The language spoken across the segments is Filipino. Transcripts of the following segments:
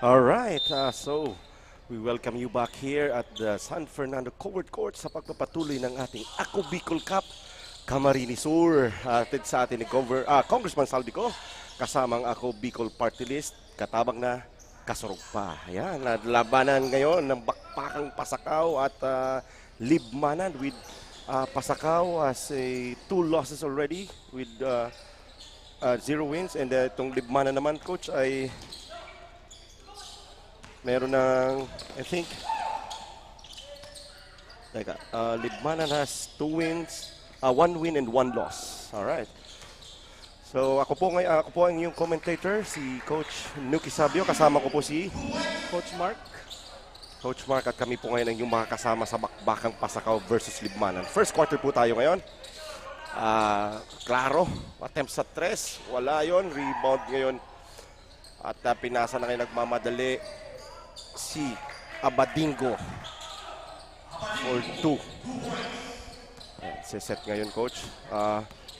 Alright, so we welcome you back here at the San Fernando Covered Court sa pagpapatuloy ng ating Ako Bicol Cup Camarines Sur. Atid sa atin ni Congressman Saldico, kasamang Ako Bicol Party List, katabang na Kasurog pa. Ayan, labanan ngayon ng Bakbakang Pasakaw at Libmanan with Pasakaw as 2 losses already with 0 wins, and itong Libmanan naman, coach, ay meron ng, I think, Libmanan has 2 wins, 1 win and 1 loss. Alright. So ako po ang iyong commentator, si Coach Nuki Sabio. Kasama ko po si Coach Mark. Coach Mark, at kami po ngayon ang yung mga kasama sa Bakbakang Pasakaw versus Libmanan. First quarter po tayo ngayon. Klaro, attempt sa 3, wala yon, rebound ngayon. At pinasa na ngayon nagmamadali si Abadingo for 2. Set ngayon, Coach.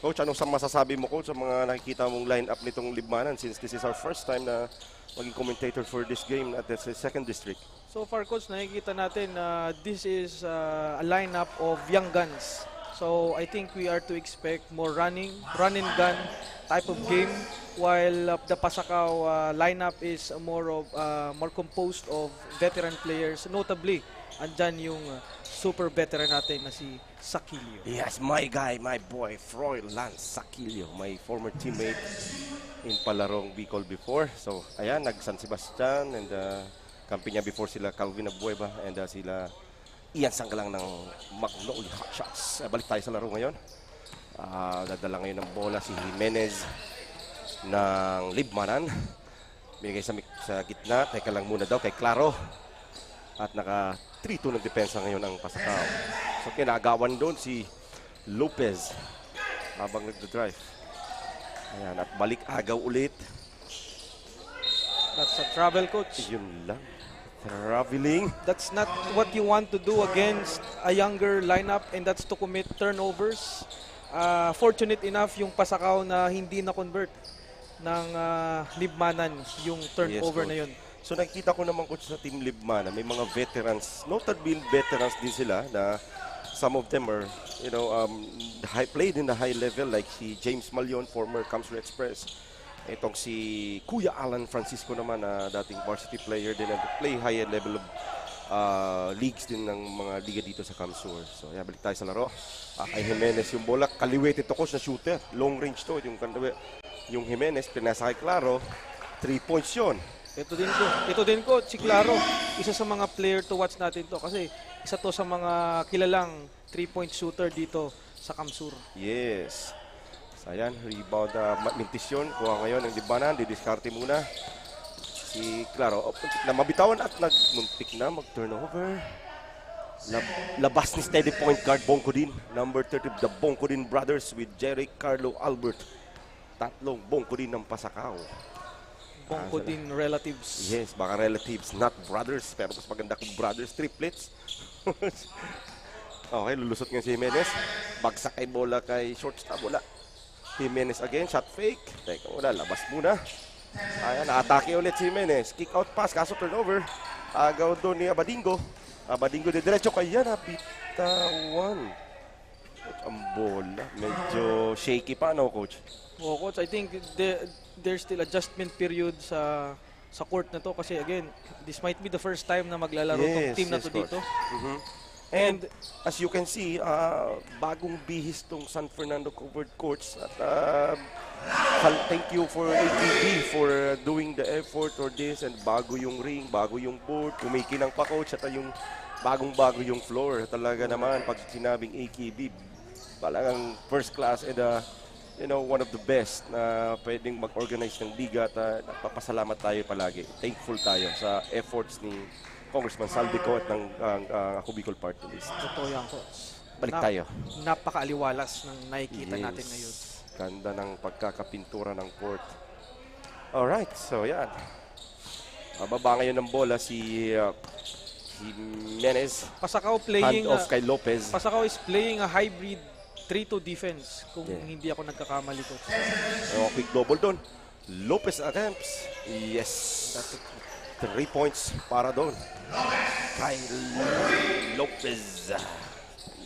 Coach, anong masasabi mo, Coach, sa mga nakikita mong line-up nitong Libmanan, since this is our first time na maging commentator for this game at the 2nd District? So far, Coach, nakikita natin this is a lineup of young guns. So I think we are to expect more run and gun type of game, while the Pasakaw lineup is more composed of veteran players. Notably, andyan yung super veteran natin na si Sakilio. Yes, my guy, my boy, Froilan Sakilio, my former teammate in Palarong Bicol before. So, ayan, nag-San Sebastian, and kampi niya before sila Calvin Abueva and sila Ian Sanggalang ng Magnolia Hotshots. Balik tayo sa laro ngayon. Dadala ngayon ng bola si Jimenez ng Libmanan. Binigay sa gitna. Teka lang muna daw kay Claro. At naka 3-2 ng depensa ngayon ang Pasakaw. So kinagawan doon si Lopez habang nagdadrive. Ayan, at balik agaw ulit. That's a travel, Coach. Yun lang. Traveling. That's not what you want to do against a younger lineup, and that's to commit turnovers. Fortunate enough yung Pasakaw na hindi na-convert ng Libmanan yung turnover na yun. So nakikita ko naman, Coach, sa Team Libmanan, may mga veterans, notable veterans din sila na some of them are, played in the high level, like si James Malion, former Kamsur Express. Itong si Kuya Alan Francisco naman, dating varsity player din, and play higher level of leagues din ng mga liga dito sa Kamsur. So, balik tayo sa laro. Kay Jimenez yung bola, kaliwete ito, Coach, na shooter. Long range to, yung Jimenez, pinasa kay Claro, 3 points yun. Ito din ko, si Claro, isa sa mga player to watch natin to kasi isa to sa mga kilalang 3-point shooter dito sa Kamsur. Yes. So, ayan, rebound Mintis yun. Kuha ngayon ng Libmanan, didiskarte muna. Si Claro, na mabitawan at nagmuntik na mag-turnover. Labas ni steady point guard Bongkodin, number 30, the Bongkodin brothers with Jerry Carlo Albert. Tatlong Bongkodin ng Pasakaw. Bongkodin relatives. Yes, baka relatives, not brothers. Pero mas maganda kung brothers, triplets. Okay, lulusot nga si Jimenez. Bagsak kay bola kay shortstop, bola. Jimenez again, shot fake. Teka muna, labas muna. Ayan, atake ulit si Jimenez. Kick out pass, kaso turnover. Agaw doon ni Abadingo. Abadingo de diretso kaya nabitawan. Ang bola, medyo shaky pa, no, Coach? Oh, Coach, I think there's still adjustment period sa court na to kasi again, this might be the first time na maglalaro tong team na to Coach. dito. And as you can see, bagong bihis tong San Fernando Covered Courts. At thank you for ATV for doing the effort for this. And bago yung ring, bago yung board, kumikinang pa, Coach. At yung bagong-bago yung floor. Talaga naman, pag sinabing AKB, talagang first class. And one of the best na pwedeng mag-organize ng liga at napapasalamat tayo palagi. Thankful tayo sa efforts ni Congressman Saldico at ng Ako Bicol Party List. Totoo yan, Coach. Balik tayo. Napakaaliwalas ng nakikita natin ngayon. Ganda ng pagkakapintura ng court. Alright, so yan. Mababa ngayon ng bola si Jimenez. Pasakaw playing, Hand off kay Lopez. Pasakaw is playing a hybrid 3-2 defense kung hindi ako nagkakamali, Coach. Quick double doon. Lopez attempts. Yes. 3 points para doon. Kay Lopez.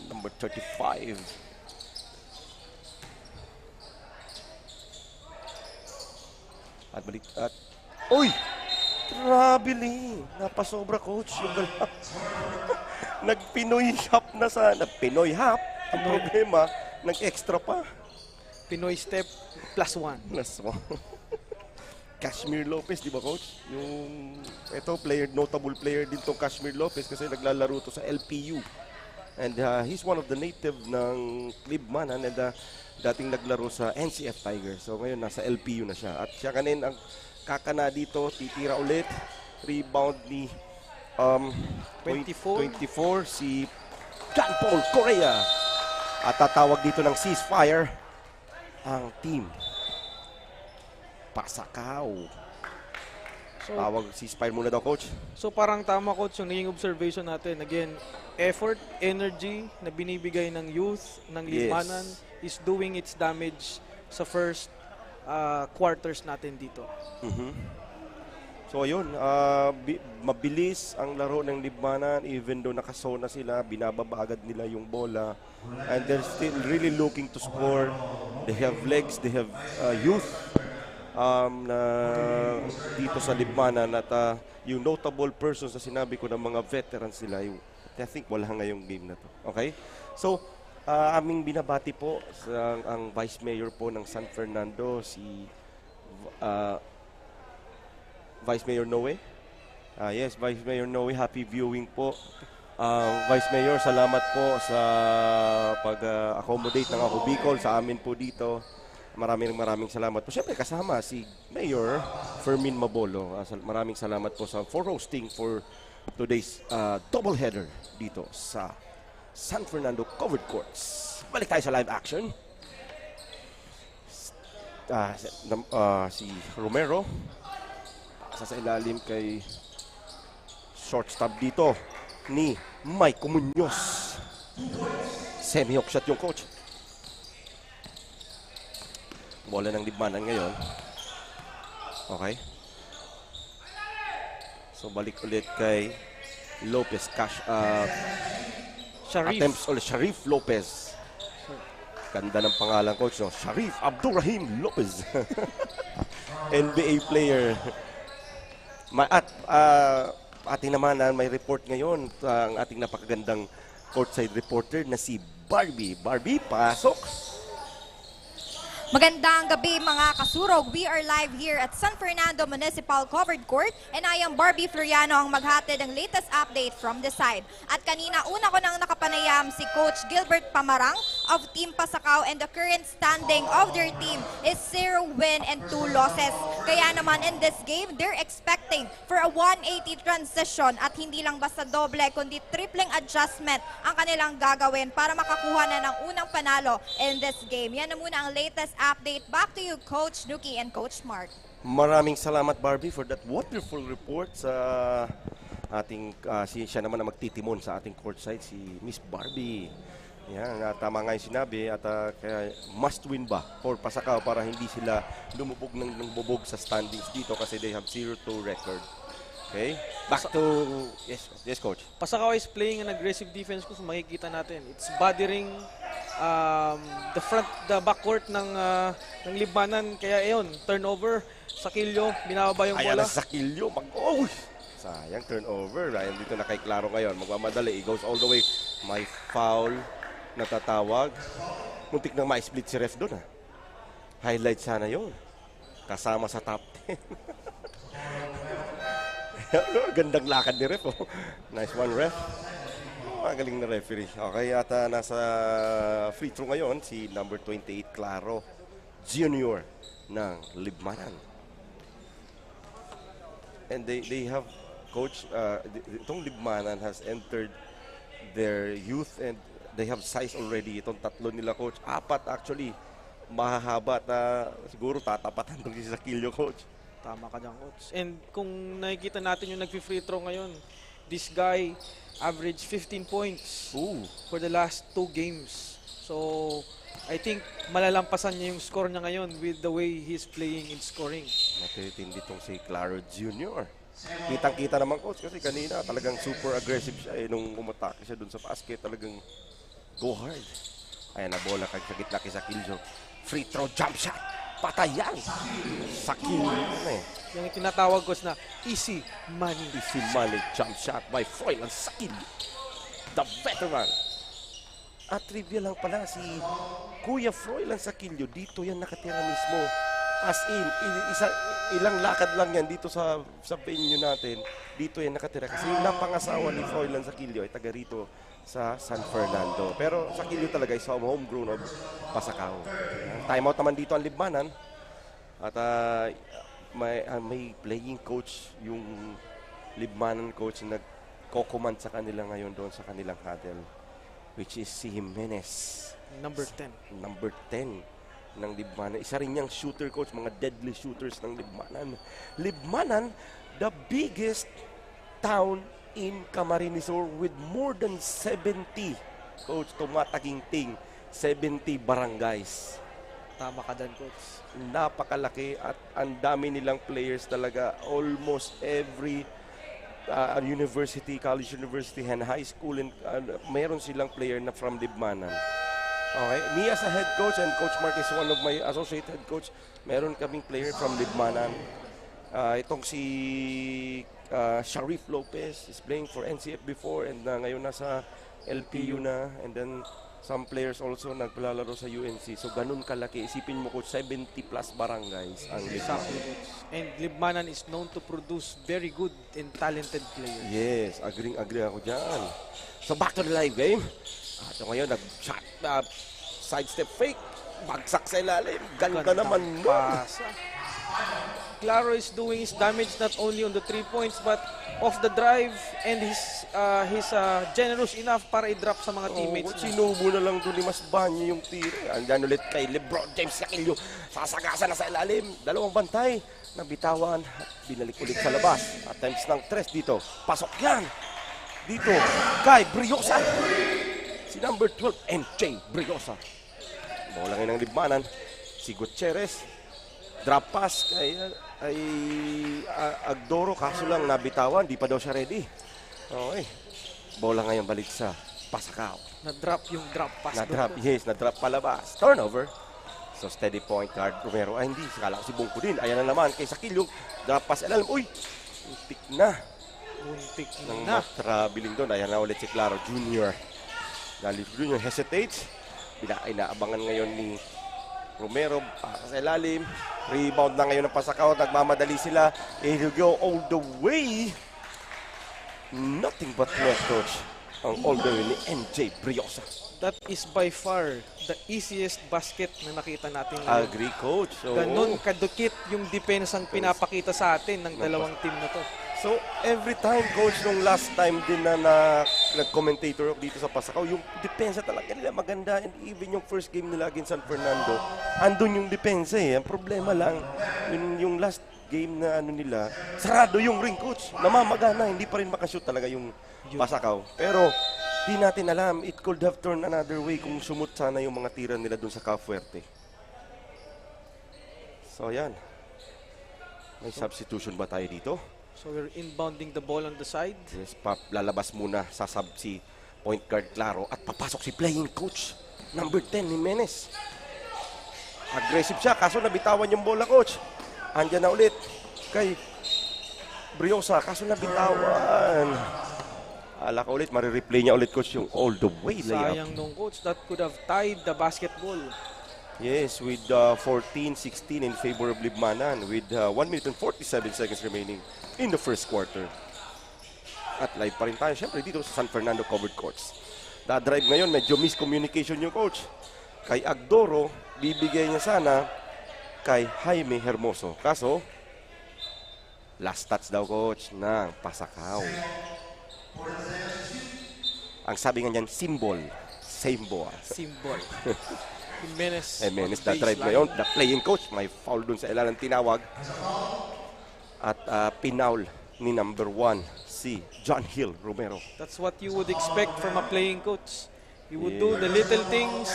Number 35. At balik. At, uy! Trabili. Napasobra, Coach. Yung galak. Nag-Pinoy hop na sana. Pinoy hop. Ang problema, nag-extra pa. Pinoy step +1. Kashmir Lopez, di ba, Coach? Ito, notable player din tong Kashmir Lopez kasi naglalaro to sa LPU. And he's one of the native ng Libmanan and dating naglaro sa NCF Tigers. So ngayon, nasa LPU na siya. At siya kanin ang kakana dito, titira ulit. Rebound ni 24 si John Paul Correa. At tatawag dito ng ceasefire ang team. Pasakaw. So, Tawag ceasefire muna daw, Coach. So parang tama, Coach, yung naging observation natin. Again, effort, energy na binibigay ng youth, ng Libmanan is doing its damage sa first quarters natin dito. So ayun, mabilis ang laro ng Libmanan even though nakasona sila, binababa agad nila yung bola and they're still really looking to score. They have legs, they have youth na dito sa Libmanan at yung notable persons na sinabi ko ng mga veterans nila, I think wala ngayong game na to. Okay? So, aming binabati po ang Vice Mayor po ng San Fernando, si Vice Mayor Noe. Yes, Vice Mayor Noe, happy viewing po. Vice Mayor, salamat po sa pag-accommodate ng Ako Bicol sa amin po dito. Maraming salamat po. Siyempre kasama si Mayor Fermin Mabolo. Maraming salamat po for hosting for today's double header dito sa San Fernando Covered Courts. Balik tayo sa live action. Si Romero sa ilalim kay shortstop dito ni Mike Muñoz. Semi-hook shot yung coach. Bola ng Libmanan ngayon. Okay. So balik ulit kay Lopez. Attempts ulit. Sharif Lopez. Ganda ng pangalan, coach. No? Sharif Abdurrahim Lopez. NBA player. Ating naman may report ngayon ang ating napakagandang courtside reporter na si Barbie. Barbie, pasok! Magandang gabi mga kasurog. We are live here at San Fernando Municipal Covered Court and I am Barbie Floriano ang maghatid ng latest update from the side. At kanina una ko nang nakapanayam si Coach Gilbert Pamarang of Team Pasakaw and the current standing of their team is 0 win and 2 losses. Kaya naman in this game, they're expecting for a 180 transition at hindi lang basta doble kundi tripling adjustment ang kanilang gagawin para makakuha na ng unang panalo in this game. Yan na muna ang latest update. Back to you, Coach Nuki and Coach Mark. Maraming salamat, Barbie, for that wonderful report sa ating, siya naman na magtitimon sa ating courtside, si Miss Barbie. Yan, tama nga yung sinabi at kaya must win ba for Pasakaw para hindi sila lumubog ng bubog sa standings dito kasi they have 0-2 record. Okay? Back to, yes, Coach. Pasakaw is playing an aggressive defense kung makikita natin. It's bothering the backcourt ng Libmanan. Kaya yun, turnover, Sakilyo, binababa yung bola. Ayan na Sakilyo. Sayang turnover. Ryan dito na kay Claro ngayon. Magmamadali. It goes all the way. May foul na tatawag. Muntik nang ma-split si ref doon. Highlight sana yun. Kasama sa top 10. Gandang lakad ni ref. Oh. Nice one, ref. Magaling na referee. Okay, at nasa free throw ngayon si number 28, Claro. Junior ng Libmanan. And they have coach, itong Libmanan has entered their youth and they have size already. Itong tatlo nila, coach. 4 actually. Mahahaba at siguro tatapatan itong si Sakilio, coach. Tama ka dyan, coach. And kung nakikita natin yung nag-free throw ngayon, this guy averaged 15 points Ooh. for the last 2 games. So, I think malalampasan niya yung score niya ngayon with the way he's playing in scoring. Matitindi itong si Claro Jr. Kitang-kita naman, coach, kasi kanina talagang super aggressive siya nung umatake siya dun sa basket. Talagang go hard. Ayan na bola kag sa gitna kay Sakilio. Free throw jump shot. Patayan. Sakilio na Yung tinatawag ko na easy money. Easy money jump shot by Froilan Sakilio, the veteran. At trivia lang pala, si Kuya Froilan Sakilio, dito yan nakatira mismo. As in, ilang lakad lang yan dito sa venue natin. Dito yan nakatira. Kasi yung napangasawa ni Froilan Sakilio ay taga rito sa San Fernando. Pero Sakilio talaga is homegrown of Pasacao. Timeout naman dito ang Libmanan. At may playing coach, yung Libmanan coach na nagko-command sa kanila ngayon doon sa kanilang huddle, which is si Jimenez. Number 10. Number 10 ng Libmanan. Isa rin niyang shooter, coach, mga deadly shooters ng Libmanan. Libmanan, the biggest town in Camarines Sur with more than 70, coach, tumataginting 70 barangays. Tama ka dyan, coach. Napakalaki at ang dami nilang players talaga. Almost every university, college university, and high school, and meron silang player na from Libmanan. Okay, me as a head coach and Coach Mark is one of my associate head coach, meron kaming player from Libmanan. Itong si Sharif Lopez is playing for NCF before and ngayon nasa LPU na, and then some players also naglalaro sa UNC. So ganun kalaki. Isipin mo, coach, 70 plus barangays ang Exactly, Libmanan. coach. And Libmanan is known to produce very good and talented players. Yes, agree ako dyan. So back to the live game. At ngayon, nag-shot, sidestep fake, bagsak sa ilalim. Ganda naman nun. Pasa. Claro is doing his damage not only on the 3 points but off the drive, and he's generous enough para i-drop sa mga teammates. Sinubo na lang doon ni Masbanyo yung tira. Andyan ulit kay LeBron James Sakilio. Sasagasa na sa ilalim. Dalawang bantay. Nabitawan. Binalik ulit sa labas. Attempts ng 3 dito. Pasok yan. Dito kay Briosa. Si number 12, MJ Briosa. Bola ngayon ng Libmanan. Si Gutierrez. Drop pass kay Agdoro. Kaso lang nabitawan. Di pa daw siya ready. Okay. Bola ngayon balik sa Pasacao. Na-drop yung drop pass. Na-drop, yes. Na-drop palabas. Turnover. So steady point guard Romero. Ay hindi. Kala ko si Bongko din. Ayan na naman kay Sakilio. Drop pass. Alam. Uy. Untik na. Muntik Nang na. traveling doon. Ayan na ulit si Claro Jr. Dali Jr. hesitates. Inaabangan ngayon ni Romero. Para sa ilalim. Rebound na ngayon ng Pasacao. Nagmamadali sila. Here you go all the way. Nothing but net, coach. Ang all the way ni MJ Briosa. That is by far the easiest basket na nakita natin ngayon. Agree, coach. So, Ganun kadukit yung depensang pinapakita sa atin ng dalawang team na to. So, every time, coach, nung last time din na nag-commentator dito sa Pasacao, yung depensa talaga nila maganda, and even yung first game nila against San Fernando, andun yung depensa eh. Ang problema lang, yung last game na nila, sarado yung ring, coach. Namamagana, hindi pa rin makashoot talaga yung Pasacao. Pero, di natin alam, it could have turned another way kung sumut sana yung mga tira nila dun sa Cafuerte. So, yan. May substitution ba tayo dito? So we're inbounding the ball on the side. Yes, lalabas muna sa sub si point guard Claro at papasok si playing coach number 10 Jimenez. Aggressive siya kaso nabitawan yung bola, coach. Andyan na ulit kay Briosa kaso nabitawan. Ala ka ulit, marireplay niya ulit, coach, yung all the way layup. Sayang nung coach, that could have tied the basketball. Yes, with 14-16 in favor of Libmanan with 1 minute and 47 seconds remaining in the first quarter. At live pa rin tayo, syempre, dito sa San Fernando covered courts. Da-drive ngayon, medyo miscommunication yung coach. Kay Agdoro, bibigay niya sana kay Jaime Hermoso. Kaso, last touch daw, coach, ng Pasakaw. Ang sabi nga niyan, symbol. Symbol. Jimenez. Jimenez on na drive baseline. ngayon. The playing coach, may foul dun sa ilalang tinawag. At pinaul ni number 1, si John Hill Romero. That's what you would expect from a playing coach. He would do the little things,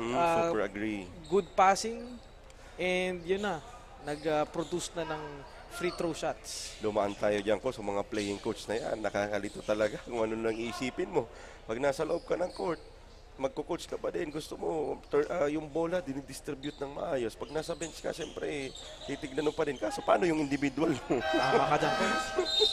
Super agree. good passing, and yun na, nag-produce na ng free throw shots. Dumaan tayo dyan ko sa mga playing coach na yan. Nakakalito talaga kung ano nang isipin mo. Pag nasa loob ka ng court, magko-coach ka pa din. Gusto mo, yung bola, dinidistribute ng maayos. Pag nasa bench ka, siyempre, titignan mo pa din. Kaso, paano yung individual mo? Tama ka dyan, coach.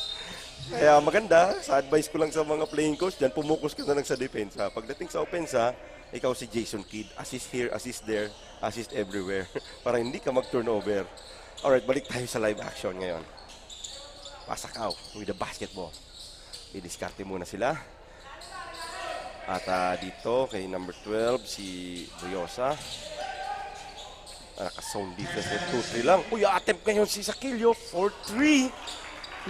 Kaya maganda, sa advice ko lang sa mga playing coach dyan, pumukus ka na lang sa depensa. Pagdating sa opensa, ikaw si Jason Kidd. Assist here, assist there, assist everywhere. Para hindi ka mag-turnover. Alright, balik tayo sa live action ngayon. Pasakaw with the basketball. I-discarte muna sila. At dito, kay number 12, si Briosa. Naka-zone defense at 2-3 lang. Uy, attempt ngayon si Sakilio, 4-3.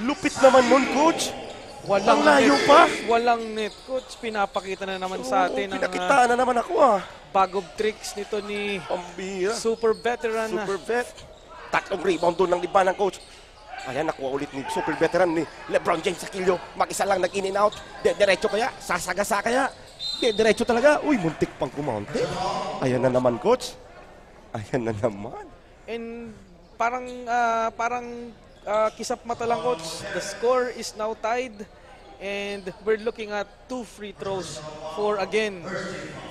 Lupit naman nun, coach. Ang layo net, pa. Walang net, coach. Pinapakita na naman sa atin ang Pinakitaan na naman ako bag of tricks nito ni Pambira. super veteran na. Super vet. Tatlong rebound doon ng libanan, coach. Ayan, nakuha ulit ni super veteran ni LeBron James Sakilio. Mag-isa lang nag-in and out. Diretso kaya? Sasagasa kaya? Diretso talaga. Uy, muntik pang kumaunti. Ayan na naman, coach. Ayan na naman. And parang kisap mata lang, coach. The score is now tied. And we're looking at 2 free throws for, again,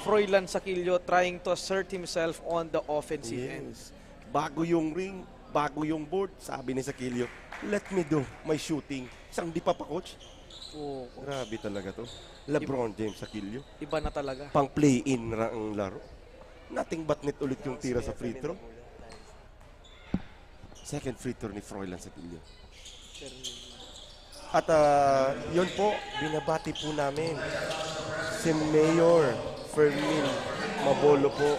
Froilan Sakilio trying to assert himself on the offensive end. Bago yung ring, bago yung board, sabi ni Sakilio, let me do my shooting. Isang di pa, coach. Oh, Grabe talaga to. LeBron James Sakilio. iba na talaga. Pang play-in ang laro. Nothing but net ulit yung tira sa free throw. Second free throw ni Froilan Sakilio. At yun po, binabati po namin si Mayor Fermin Mabolo po.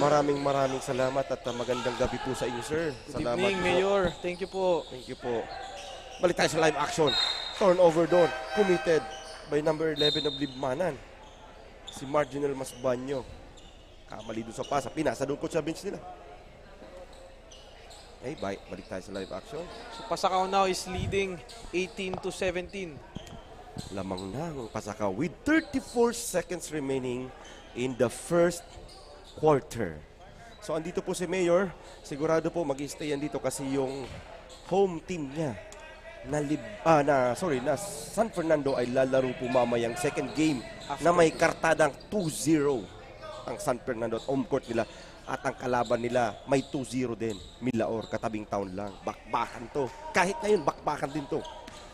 Maraming salamat at magandang gabi po sa inyo, sir. Good Salamat evening, po. Mayor. Thank you po. Thank you po. Balik tayo sa live action. Turnover doon. Committed by number 11 of Libmanan. Si Marginal Masbanyo. Kamali doon sa pasa. Pinasa doon ko sa bench nila. Okay, balik tayo sa live action. So Pasakaw now is leading 18-17. Lamang na ang Pasakaw with 34 seconds remaining in the first quarter. So andito po si Mayor. Sigurado po mag-stay yan dito kasi yung home team niya na San Fernando ay lalaro po mamayang second game na may kartadang 2-0 ang San Fernando at home court nila. At ang kalaban nila may 2-0 din. Milaor, katabing town lang. Bakbakan to. Kahit ngayon, bakbakan din to.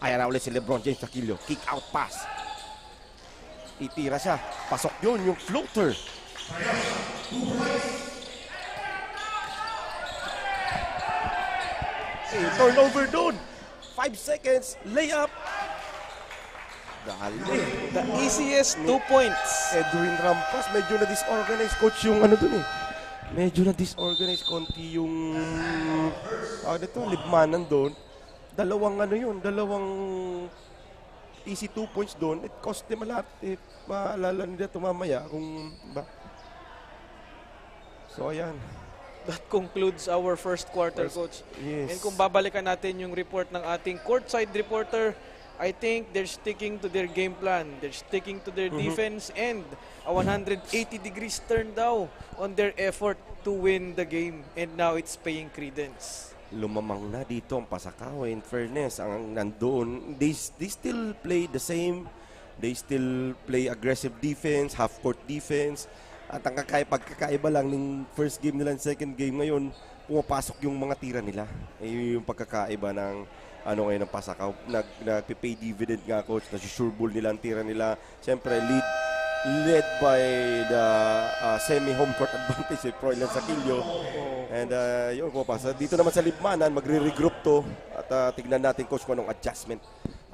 Ayan na ulit si LeBron James Sakilio. Kick out pass. Itira siya. Pasok yun, yung floater. Turnover doon. 5 seconds. Layup. Dali. The easiest 2 points. Edwin Rampas, medyo na-disorganized coach yung ano dun eh. Medyo na-disorganized konti yung Libmanan doon. Dalawang easy 2 points doon. It cost them a lot. Maalala nila ito mamaya kung ba. So ayan. That concludes our first quarter, Coach. Yes. And kung babalikan natin yung report ng ating courtside reporter, I think they're sticking to their game plan. They're sticking to their defense and a 180 degrees turn daw on their effort to win the game. And now it's paying credence. Lumamang na dito ang Pasakaw. In fairness, ang nandoon, they still play the same. They still play aggressive defense, half-court defense. At ang pagkakaiba lang ng first game nila, second game ngayon, pumapasok yung mga tira nila. Yung pagkakaiba ng ngayon ng Pasakaw. Nagpipay dividend nga, coach. Nasi-sure ball nila ang tira nila. Siyempre, led by the semi-home court advantage si Froilan Sakilio. And yun, pumapasa. Dito naman sa Libmanan, magre-regroup to. At tignan natin, coach, kung anong adjustment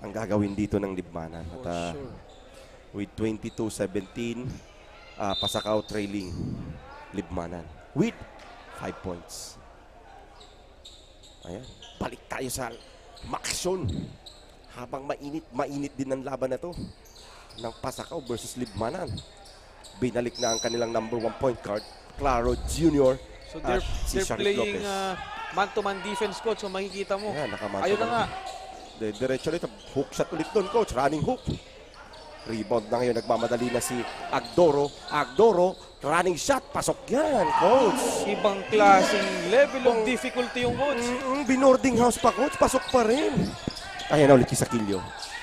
ang gagawin dito ng Libmanan. At with 22-17, Pasakaw trailing Libmanan with 5 points. Ayan. Balik tayo sa maksyon. Habang mainit din ang laban na to ng Pasakaw versus Libmanan. Binalik na ang kanilang number 1 point guard, Claro Jr. So at they're Sharif playing Lopez. man-to-man defense, coach. So makikita mo. Ayan, nakamanto Ayun na nga. Diretso ulit. Hook shot ulit doon, coach. Running hook. Rebound na ngayon. Nagmamadali na si Agdoro. Agdoro, running shot. Pasok yan, coach. Ibang klaseng level of difficulty yung coach. Binording house pa, coach. Pasok pa rin. Ayan na ulit si Sakilio.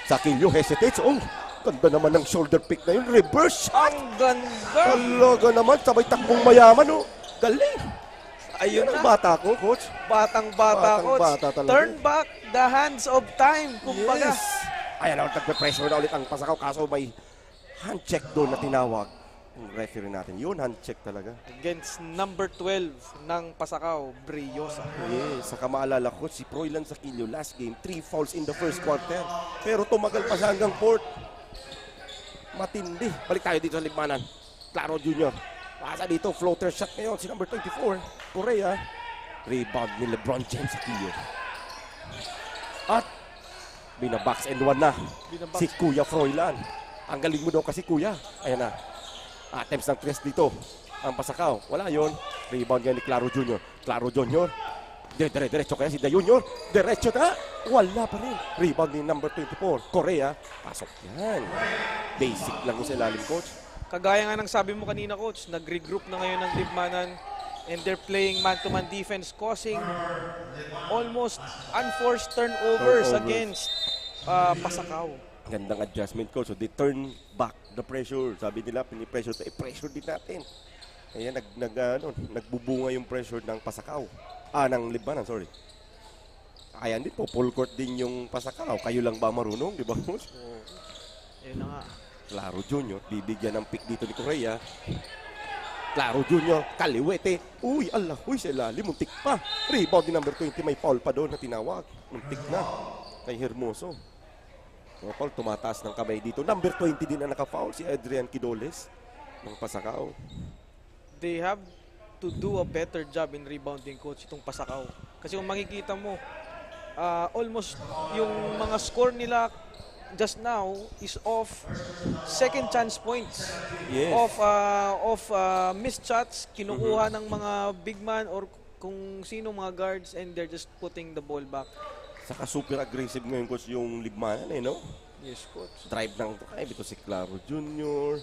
Sakilio hesitates. Oh, ganda naman ng shoulder pick na yun. Reverse shot. Ang ganda. Talaga naman. Sabay takbong mayaman, oh. Galing. Ayun Yan ang na. bata ko, coach. Batang-bata, coach. Batang-bata talaga. Turn back the hands of time. Kumbaga. Yes. Ayan na, nagpe-pressure na ulit ang Pasakaw. Kaso may hand check doon na tinawag. Yung referee natin. Yun, hand check talaga. Against number 12 ng Pasakaw, Briosa. Yes, saka maalala ko, si Froilan Sakilio, last game, 3 fouls in the first quarter. Pero tumagal pa siya hanggang 4th. Matindi. Balik tayo dito sa Libmanan. Claro Jr. Pasa dito, floater shot ngayon, si number 24, Korea. Rebound ni LeBron James Sakilio. At binabox and one na Binabox. si Kuya Froilan. Ang galing mo daw kasi, Kuya. Ayan na. Attempts ng 3 dito. Ang Pasakaw. Wala yon. Rebound yan ni Claro Jr. Claro Jr. Diretso kaya si Da Jr. Diretso na. Wala pa rin. Rebound ni number 24. Korea. Pasok yan. Basic lang yung sa ilalim, coach. Kagaya nga ng sabi mo kanina, coach, nag-regroup na ngayon ng Libmanan and they're playing man-to-man defense, causing almost unforced turnovers against Pasakaw. Gandang adjustment, coach. So they turn back the pressure. Sabi nila, pinipressure tayo. Pressure din natin. Kaya nagbubunga yung pressure ng Pasakaw. Ng Libmanan, sorry. Kaya din po, full court din yung Pasakaw. Kayo lang ba marunong, di ba, coach? Ayun na nga. Claro Jr. bibigyan ng pick dito ni Korea. Claro Jr. Kaliwete. Uy, Allah. Uy, sa ilalim. Muntik pa. Rebound ni number 20. May foul pa doon na tinawag. Muntik na. Kay Hermoso. So, Paul, tumataas ng kamay dito. Number 20 din na naka-foul. Si Adrian Quidoles ng Pasakaw. They have to do a better job in rebounding, coach, itong Pasakaw. Kasi kung makikita mo, almost yung mga score nila just now is of second chance points. Yes. Of missed shots, kinukuha ng mga big man or kung sino mga guards and they're just putting the ball back. Saka super aggressive ngayon, coach, yung Libmanan, no? Yes, coach. Drive ng Tukay. Ito si Claro Jr.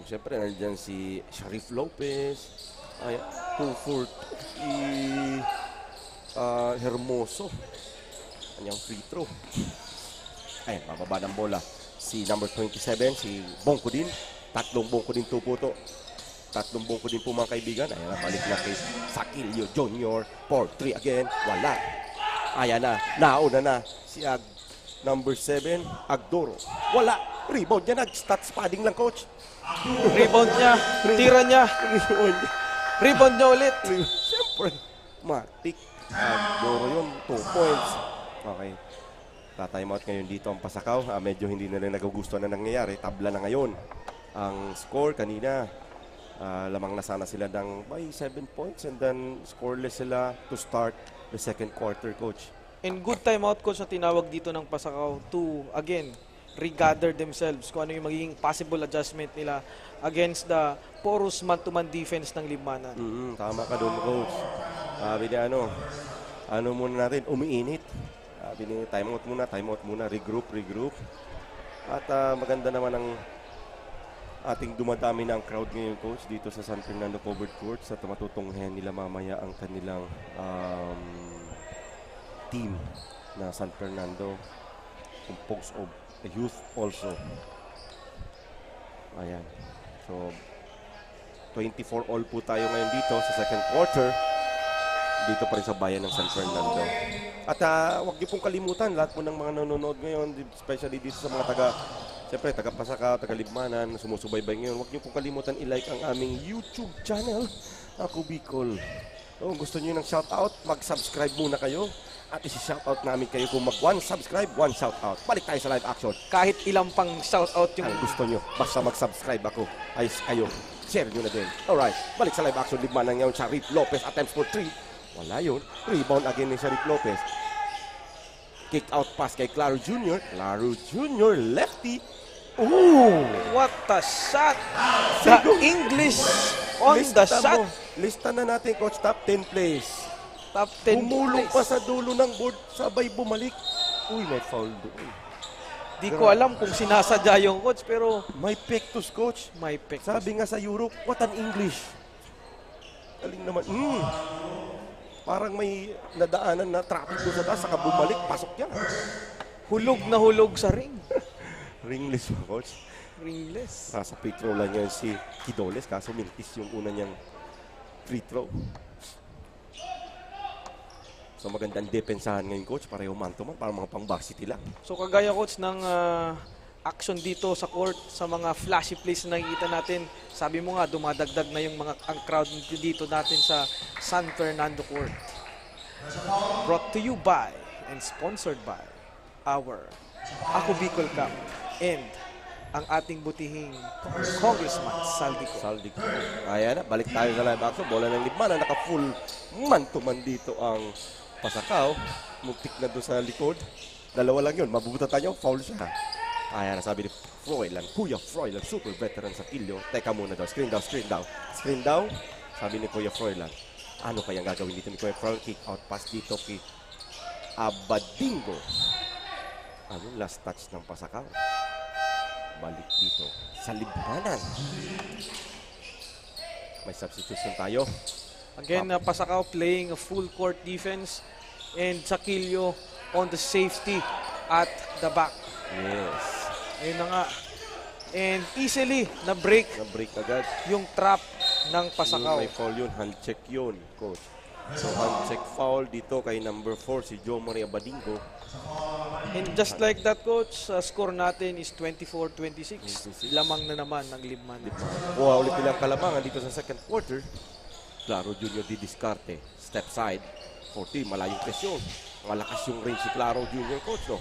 Siyempre, nandyan si Sharif Lopez. Ay, 2-4 si Hermoso. Kanyang free throw. Ay, mababa ng bola. Si number 27, si Bongko din. Tatlong Bongko din tuputo. Tatlong Bongko din po mga kaibigan. Ayan na, balik na kay Sakilio Jr. 4-3 again. Wala. Ayan na, nauna na si number 7, Agdoro. Wala. Rebound niya, nag-stats padding lang, coach. Rebound niya, tira niya, rebound niya ulit. Siyempre, matik. Agdoro yun, 2 points. Okay. Ta-time out ngayon dito ang Pasakaw. Medyo hindi na rin nagugustuhan na nangyayari. Tabla na ngayon ang score kanina. Lamang na sana sila ng by 7 points and then scoreless sila to start the second quarter, coach. And good timeout, coach, na tinawag dito ng Pasakaw to, again, regather themselves kung ano yung magiging possible adjustment nila against the porous man-to-man defense ng Libmanan. Tama ka doon, coach. Sabi niya, ano muna natin, umiinit. Sabi niya, time out muna, regroup. At maganda naman ang ating dumadami na ang crowd ngayon, coach, dito sa San Fernando Covered Courts at matutunghayan nila mamaya ang kanilang team na San Fernando, composed of youth also. Ayan. So, 24 all po tayo ngayon dito sa second quarter. Dito pa rin sa bayan ng San Fernando. At huwag niyo pong kalimutan, lahat po ng mga nanonood ngayon, especially dito sa mga taga Pasakaw, taga Libmanan, sumusubaybay ngayon, huwag niyo pong kalimutan i-like ang aming YouTube channel, Ako Bicol. Kung gusto niyo ng shoutout, mag-subscribe muna kayo. At isi-shoutout namin kayo kung mag-1 subscribe, 1 shoutout. Balik tayo sa live action. Kahit ilang pang shoutout yung Ang gusto niyo, basta mag-subscribe ako. Ayos kayo. Share nyo na din. Alright, balik sa live action. Libmanan ngayon, Sharif Lopez attempts for 3. Wala yun. Rebound again ni Sharif Lopez. Kick out pass kay Claro Jr. Claro Jr. lefty. Ooh! What a shot! The English on the shot. Lista na natin, Coach. Top 10 plays. Top 10 Pumulong pa plays. sa dulo ng board. Sabay bumalik. Uy, may foul doon. Di ko alam kung sinasadya yung coach, pero May pectus, Coach. may pick. Sabi nga sa Europe, what an English. Galing naman. Parang may nadaanan na traffic doon sa taas, saka bumalik, pasok yan. Hulog na hulog sa ring. Ringless mo, Coach. Ringless. Sa free throw lang yan si Kidoles, kaso mintis yung una niyang free throw. So magandang depensahan ngayon, Coach. Pareho man-to-man, parang mga pang-varsity lang. So kagaya coach ng action dito sa court, sa mga flashy plays na nakikita natin, sabi mo nga dumadagdag na yung ang crowd dito natin sa San Fernando Court. Brought to you by and sponsored by our Ako Bicol Cup and ang ating butihing Congressman Saldico. Saldico. Ayan na, balik tayo sa live action. Bola ng Libmanan, naka-full man-to-man dito ang Pasakaw. Mugtik na doon sa likod. Dalawa lang yun. Mabubutan tayo, foul siya. Ayan, sabi ni Froilan, Kuya Froilan, super veteran sa Kilyo. Teka muna daw, screen down, screen down. Screen down, sabi ni Kuya Froilan. Ano kayang gagawin dito ni Kuya Froilan? Kick out pass dito kay Abadingo. Ano, last touch ng Pasakaw. Balik dito sa Libmanan. May substitution tayo. Again, Pasakaw playing a full court defense and Sakilyo on the safety at the back. Yes. Ayun na nga. And easily na-break Na-break agad. yung trap ng Pasakaw. May foul yun. Hand check yun, Coach. So, hand check foul dito kay number 4, si Joe Maria Badingo. And just like that, coach, score natin is 24-26. Lamang na naman ng Libmanan. Kuha ulit nilang kalamangan dito sa second quarter. Claro Junior di diskarte. Step side. 40, malayong presyon. Malakas yung range si Claro Junior, Coach, no?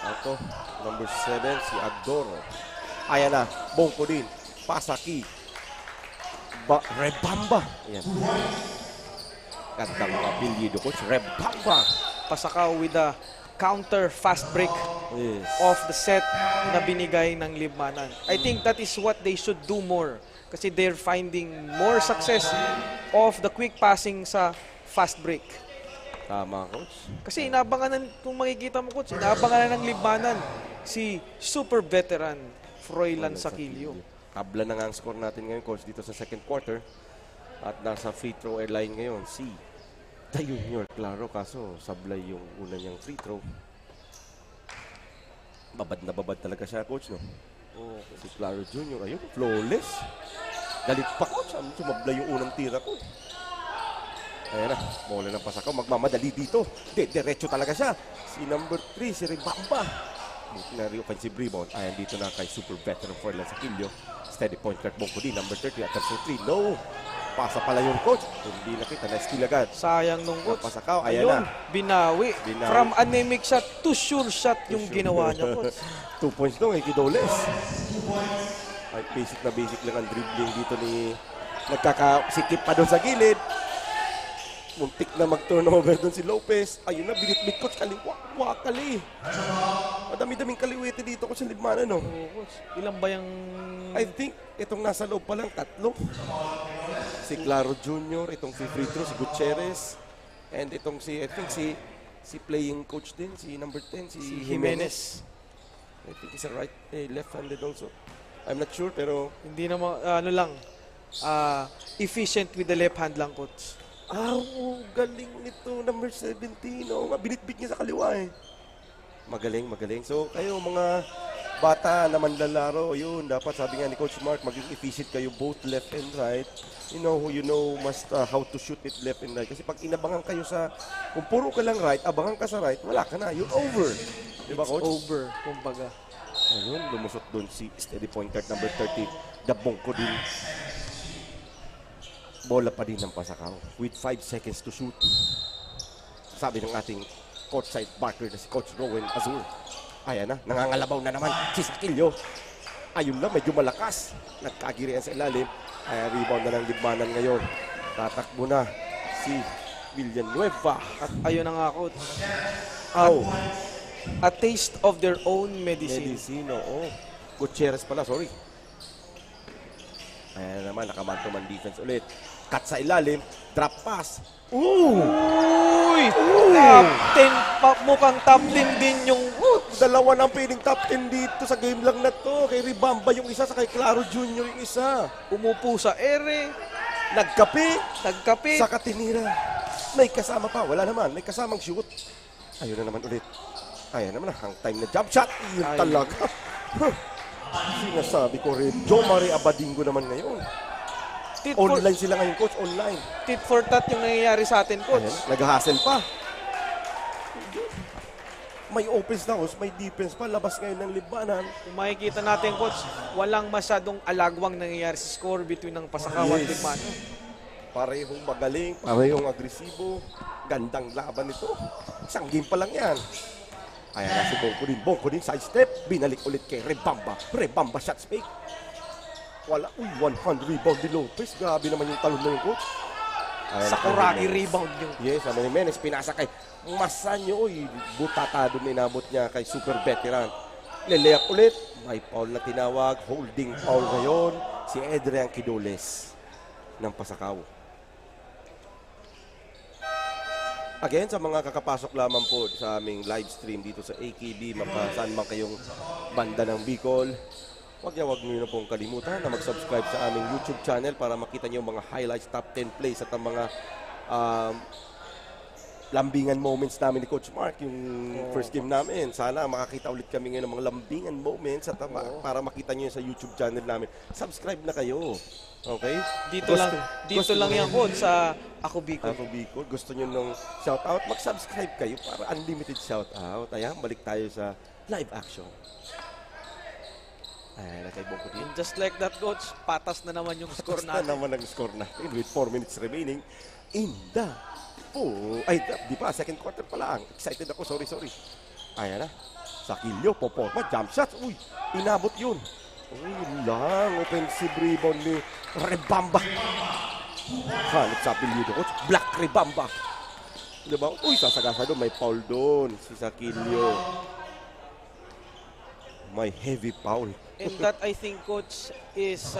Ito, number 7, si Agdoro. Ayan na, bongko din. Pasaki. Rebamba. Ayan. Gandang mga bilyido, Coach. Rebamba. Pasakaw with a counter fast break Yes. of the set na binigay ng Libmanan. I think that is what they should do more kasi they're finding more success of the quick passing sa fast break. Tama, Coach. Kasi inabangan, kung makikita mo, coach, inabangan ng Libmanan si super veteran Froilan Sakilyo. Tabla na nga ang score natin ngayon, Coach, dito sa second quarter. At nasa free throw line ngayon, si The Junior. Claro, kaso sablay yung una niyang free throw. Babad na babad talaga siya, Coach, no? Oh, si Claro Junior, ayun, flawless. Galit pa, Coach. Sumablay yung unang tira ko. Ayan na, bola ng Pasakaw. Magmamadali dito. Diretso talaga siya. Si number 3, si Rebamba. Na offensive rebound. Ayan dito na kay super veteran Froilan Sakilyo. Steady point guard Bongko din. Number 30, attempts for 3. No! Pasa pala yung Coach. Hindi nakita. Na-steal agad. Sayang nung coach. Pasakaw. Ayan Ayun, na. binawi. Binawi. From anemic shot to sure shot yung Sure. ginawa niya, coach. 2 points doon, Kidoles. Ay, basic na basic lang ang dribbling dito ni... Nagkakasikip pa doon sa gilid. Muntik na mag-turnover doon si Lopez. Ayun na, binit-bit Coach. Kali. Madami-daming kaliwete dito ko sa Libmanan, no? Oo, coach. Ilan ba yung... I think itong nasa loob pa lang, 3. Si Claro Jr., itong free throw, si Gutierrez. And itong I think si playing coach din, si number 10, si Jimenez. I think he's a left-handed also. I'm not sure, pero... Hindi naman, ano lang, efficient with the left hand lang, coach. Galing nito, number 17. Oh, binitbit niya sa kaliwa eh. Magaling. So, kayo mga bata na manlalaro, yun, dapat sabi nga ni Coach Mark, maging efficient kayo both left and right. You know must how to shoot it left and right. Kasi pag inabangan kayo kung puro ka lang right, abangan ka sa right, wala ka na. You're over. Diba, Coach? Over, kumbaga. Ayun, lumusot doon si steady point guard number 30. Dabongko din. Bola pa din ng Pasakaw with 5 seconds to shoot. Sabi ng ating courtside backer na si Coach Rowan Azur. Ayan na, nangangalabaw na naman si Sakilyo. Ayun lang, medyo malakas. Nagkagirian sa ilalim. Ay, rebound na ng Libmanan ngayon. Tatakbo na si Villanueva. At ayun na nga, coach. Ow. A taste of their own medicine. Medicine, oo. Gutierrez pala, sorry. Ayan naman, nakaman-to-man defense ulit. Cut sa ilalim, drop pass. Ooh! Uy! Top 10, mukhang top 10 din yung... Dalawa ng piling top 10 dito sa game lang na to. Kay Ribamba yung isa, sa kay Claro Jr. yung isa. Umupo sa ere, Nagkape, nagkapit. sa katinira. May kasama pa, wala naman. May kasamang shoot. Ayun na naman ulit. Ayan naman, ang time na jump shot. Yun Ay. talaga. Sinasabi ko rin, Jo Marie Abadingo naman ngayon. Tit for, Online sila ngayon, coach. Online. tit for tat yung nangyayari sa atin, coach. Ayan, nag-hustle pa. May offense na, coach. May defense pa. Labas ngayon ng Libanan. Kung makikita natin, coach, walang masyadong alagwang nangyayari sa score between ng Pasakaw at Yes. Libmanan. Parehong magaling, parehong agresibo. Gandang laban ito. Isang game pa lang yan. Ayan na si Bongko din, side step. Binalik ulit kay Rebamba. Rebamba shots fake. Wala. Uy, 100 rebound ni Lopez. Grabe naman yung talon na yung coach. Ayan, Sakuragi Jimenez. rebound yung... Yes, Jimenez pinasa kay Masanyo. Uy, butatado na inabot niya kay super veteran. Leleak ulit. May foul na tinawag. Holding foul ngayon. Si Adrian Quidoles ng Pasakaw. Again, sa mga kakapasok lamang po sa aming live stream dito sa AKB, saan man kayong banda ng Bicol, wag niyo na pong kalimutan na mag-subscribe sa aming YouTube channel para makita niyo yung mga highlights, top 10 plays at ang mga lambingan moments namin ni Coach Mark, yung first game namin. Sana makakita ulit kami ngayon ng mga lambingan moments at para makita niyo yun sa YouTube channel namin. Subscribe na kayo. Okay? Dito lang yan, coach, sa Ako Bicol. Ako Bicol, gusto nyo nung shoutout, mag-subscribe kayo para unlimited shoutout. Ayan, balik tayo sa live action. Ayan, kay Bongko din. And just like that, coach, patas na naman yung score Score na natin. naman ang score natin with 4 minutes remaining in the di pa, second quarter pa lang. Excited ako, sorry. Ayan na, Sakilyo, Poporma, jump shots. Uy, inabot yun. Uy, yun lang, offensive rebound ni Rebamba. Hanip sa apelyido, coach. Black Rebamba. Diba? Uy, sasagasa doon. May foul doon. Si Sakilyo. May heavy foul. And that, I think, coach, is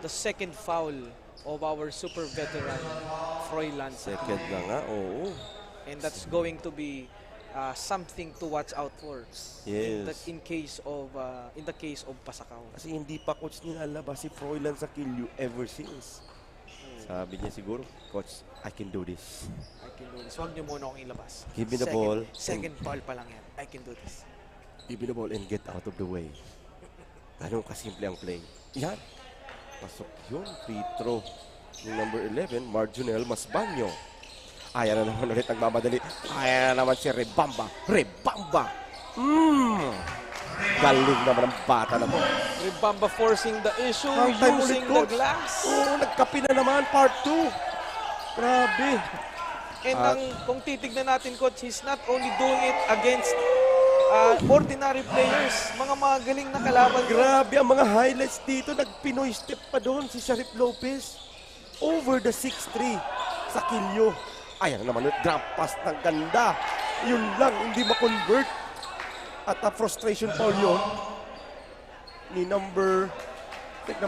the second foul of our super veteran, Froilan. Second na nga, oo. And that's going to be something to watch out for. Yes. In the case of Pasakaw. Kasi hindi pa coach nilalabas si Froilan Sakilyo ever since. Sabi niya siguro, coach, I can do this. I can do this. Huwag niyo muna akong ilabas. Give me the ball. Second foul pa lang yan. I can do this. Give me the ball and get out of the way. Ganun kasimple ang play. Yan. Pasok yun. Free throw. Yung number 11, Marjonel Masbanyo. Ayan na naman ulit nagmamadali. Ayan na naman si Rebamba. Galing naman ang bata na to. Ribamba forcing the issue, Halftime using ulit, the glass. Oo, nagkapi na naman. Part 2. Grabe. And kung titignan natin, coach, he's not only doing it against ordinary players, mga galing na kalaban. Grabe ang mga highlights dito. Nagpinoy step pa doon si Sharif Lopez. Over the 6'3". Sakilyo. Ayan na naman ulit. Drop pass ng ganda. Yun lang, hindi ma-convert. At frustration foul yun ni number 14.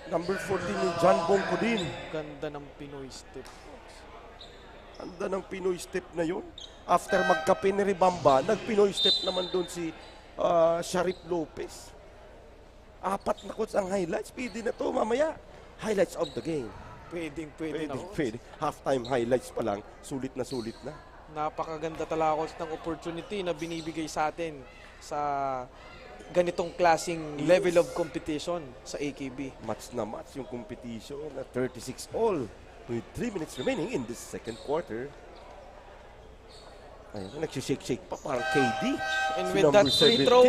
Number 14 ni John Bongko din. Ganda ng Pinoy step. Ganda ng Pinoy step na yun. After magkape ni Ribamba, nag-Pinoy step naman doon si Sharif Lopez. 4 na coach ang highlights. Pwede na to mamaya. Highlights of the game. Pwede na, coach. Pwede. Halftime highlights pa lang. Sulit na. Napakaganda talaga, coach, ng opportunity na binibigay sa atin sa ganitong klaseng level of competition sa AKB. Match na match yung competition na 36 all with 3 minutes remaining in the second quarter. Ayun, nagsishake-shake pa parang KD. And Si with that number free 17, throw,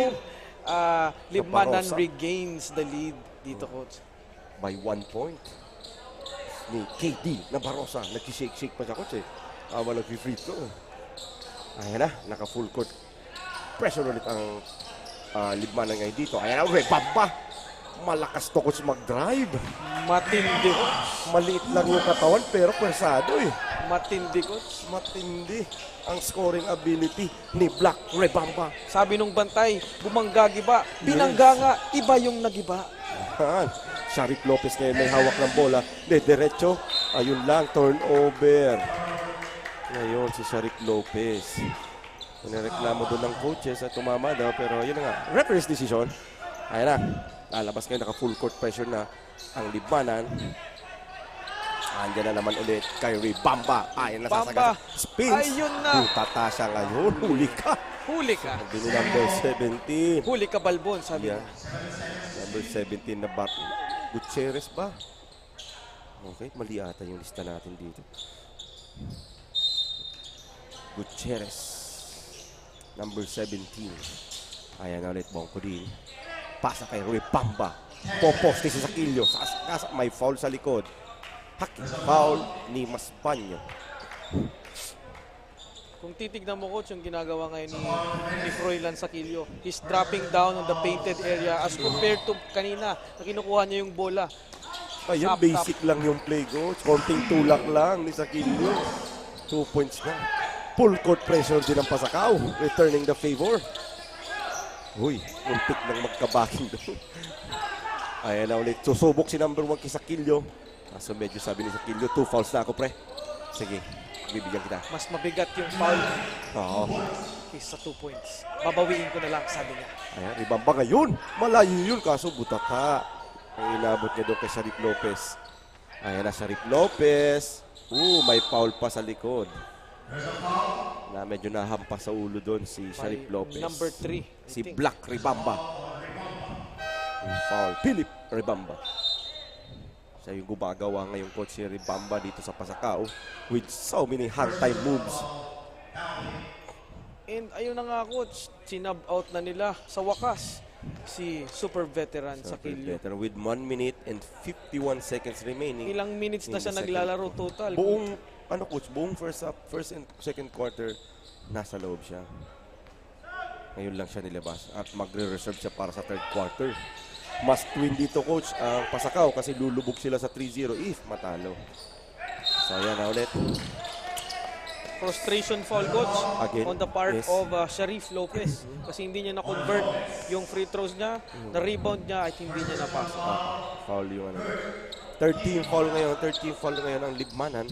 Libmanan Naparosa. regains the lead dito, coach. by 1 point. Ni KD na Barosa. Nagsishake-shake pa siya, coach eh. Walang free throw. Ayan na, naka-full court Pressure ulit ang Libmanan ngayon dito. Ayan na, Rebamba. Malakas to coach mag-drive. Matindi. Maliit lang yung katawan pero pwersado eh. Matindi, coach. Matindi ang scoring ability ni Black Rebamba. Sabi nung bantay, bumangga-giba. Binangga nga, iba yung nagiba. Yan. Sharif Lopez ngayon may hawak ng bola. Diretso. Ayun lang, turnover. Ngayon si Sharif Lopez. Nireklamo doon ng coaches at tumama daw. Pero yun na nga, referee's decision. Ayan na. Lalabas ngayon, naka-full court pressure na ang Libmanan. Andiyan na naman ulit kay Rebamba. Ayan na Bamba. sasagasat. Spins. Ayun na. Tata siya ngayon. Huli ka. Huli ka. Sabi ni number 17. Huli ka, Balbon, sabi Yeah. niya. Number 17 na bat. Gutierrez ba? Okay, mali ata yung lista natin dito. Gutierrez. Number 17. Ayan na ulit, Bongko din. Pasa kay Rebamba. Poposte si Sakilio. May foul sa likod. Foul ni Masbanyo. Kung titignan mo, coach, yung ginagawa ngayon ni Froilan Saquillo, he's dropping down on the painted area as compared to kanina na kinukuha niya yung bola. Ayun, Tap, basic lang yung play, coach. Konting tulak lang ni Sakilio. 2 points na. Full court pressure din ang Pasakaw. Returning the favor. Uy, muntik nang magkabaking doon. Ayan na ulit. Susubok si number 1 kay Sakilio. So medyo sabi ni Sakilio, 2 fouls na ako, pre. Sige, bibigyan kita. Mas mabigat yung foul Oo. kaysa 2 points. Babawiin ko na lang, sabi niya. Ayan, Rebamba ngayon. Malayo yun, kaso butaka. Ang inabot niya doon kay Sharif Lopez. Ayan na, Sharif Lopez. May foul pa sa likod. Na medyo nahampas sa ulo doon si Sharif Lopez. Number 3. Si Black Rebamba. Foul. Philip Rebamba. Siya yung gumagawa ngayong coach si Rebamba dito sa Pasakaw with so many hang-time moves. And ayun na nga, coach, sinab out na nila sa wakas si super veteran Saquillo. Better with 1 minute and 51 seconds remaining. Ilang minutes na in siya the second naglalaro quarter. total. Buong first and second quarter nasa loob siya. Ngayon lang siya nilabas at magre-reserve siya para sa third quarter. Must win dito, coach, ang Pasakaw kasi lulubog sila sa 3-0 if matalo. So ayan na ulit. Frustration foul, coach, Again, on the part yes. of Sharif Lopez. Kasi hindi niya na-convert yung free throws niya, na-rebound niya at hindi niya napasa. Foul yung ano. 13 foul ngayon ang Libmanan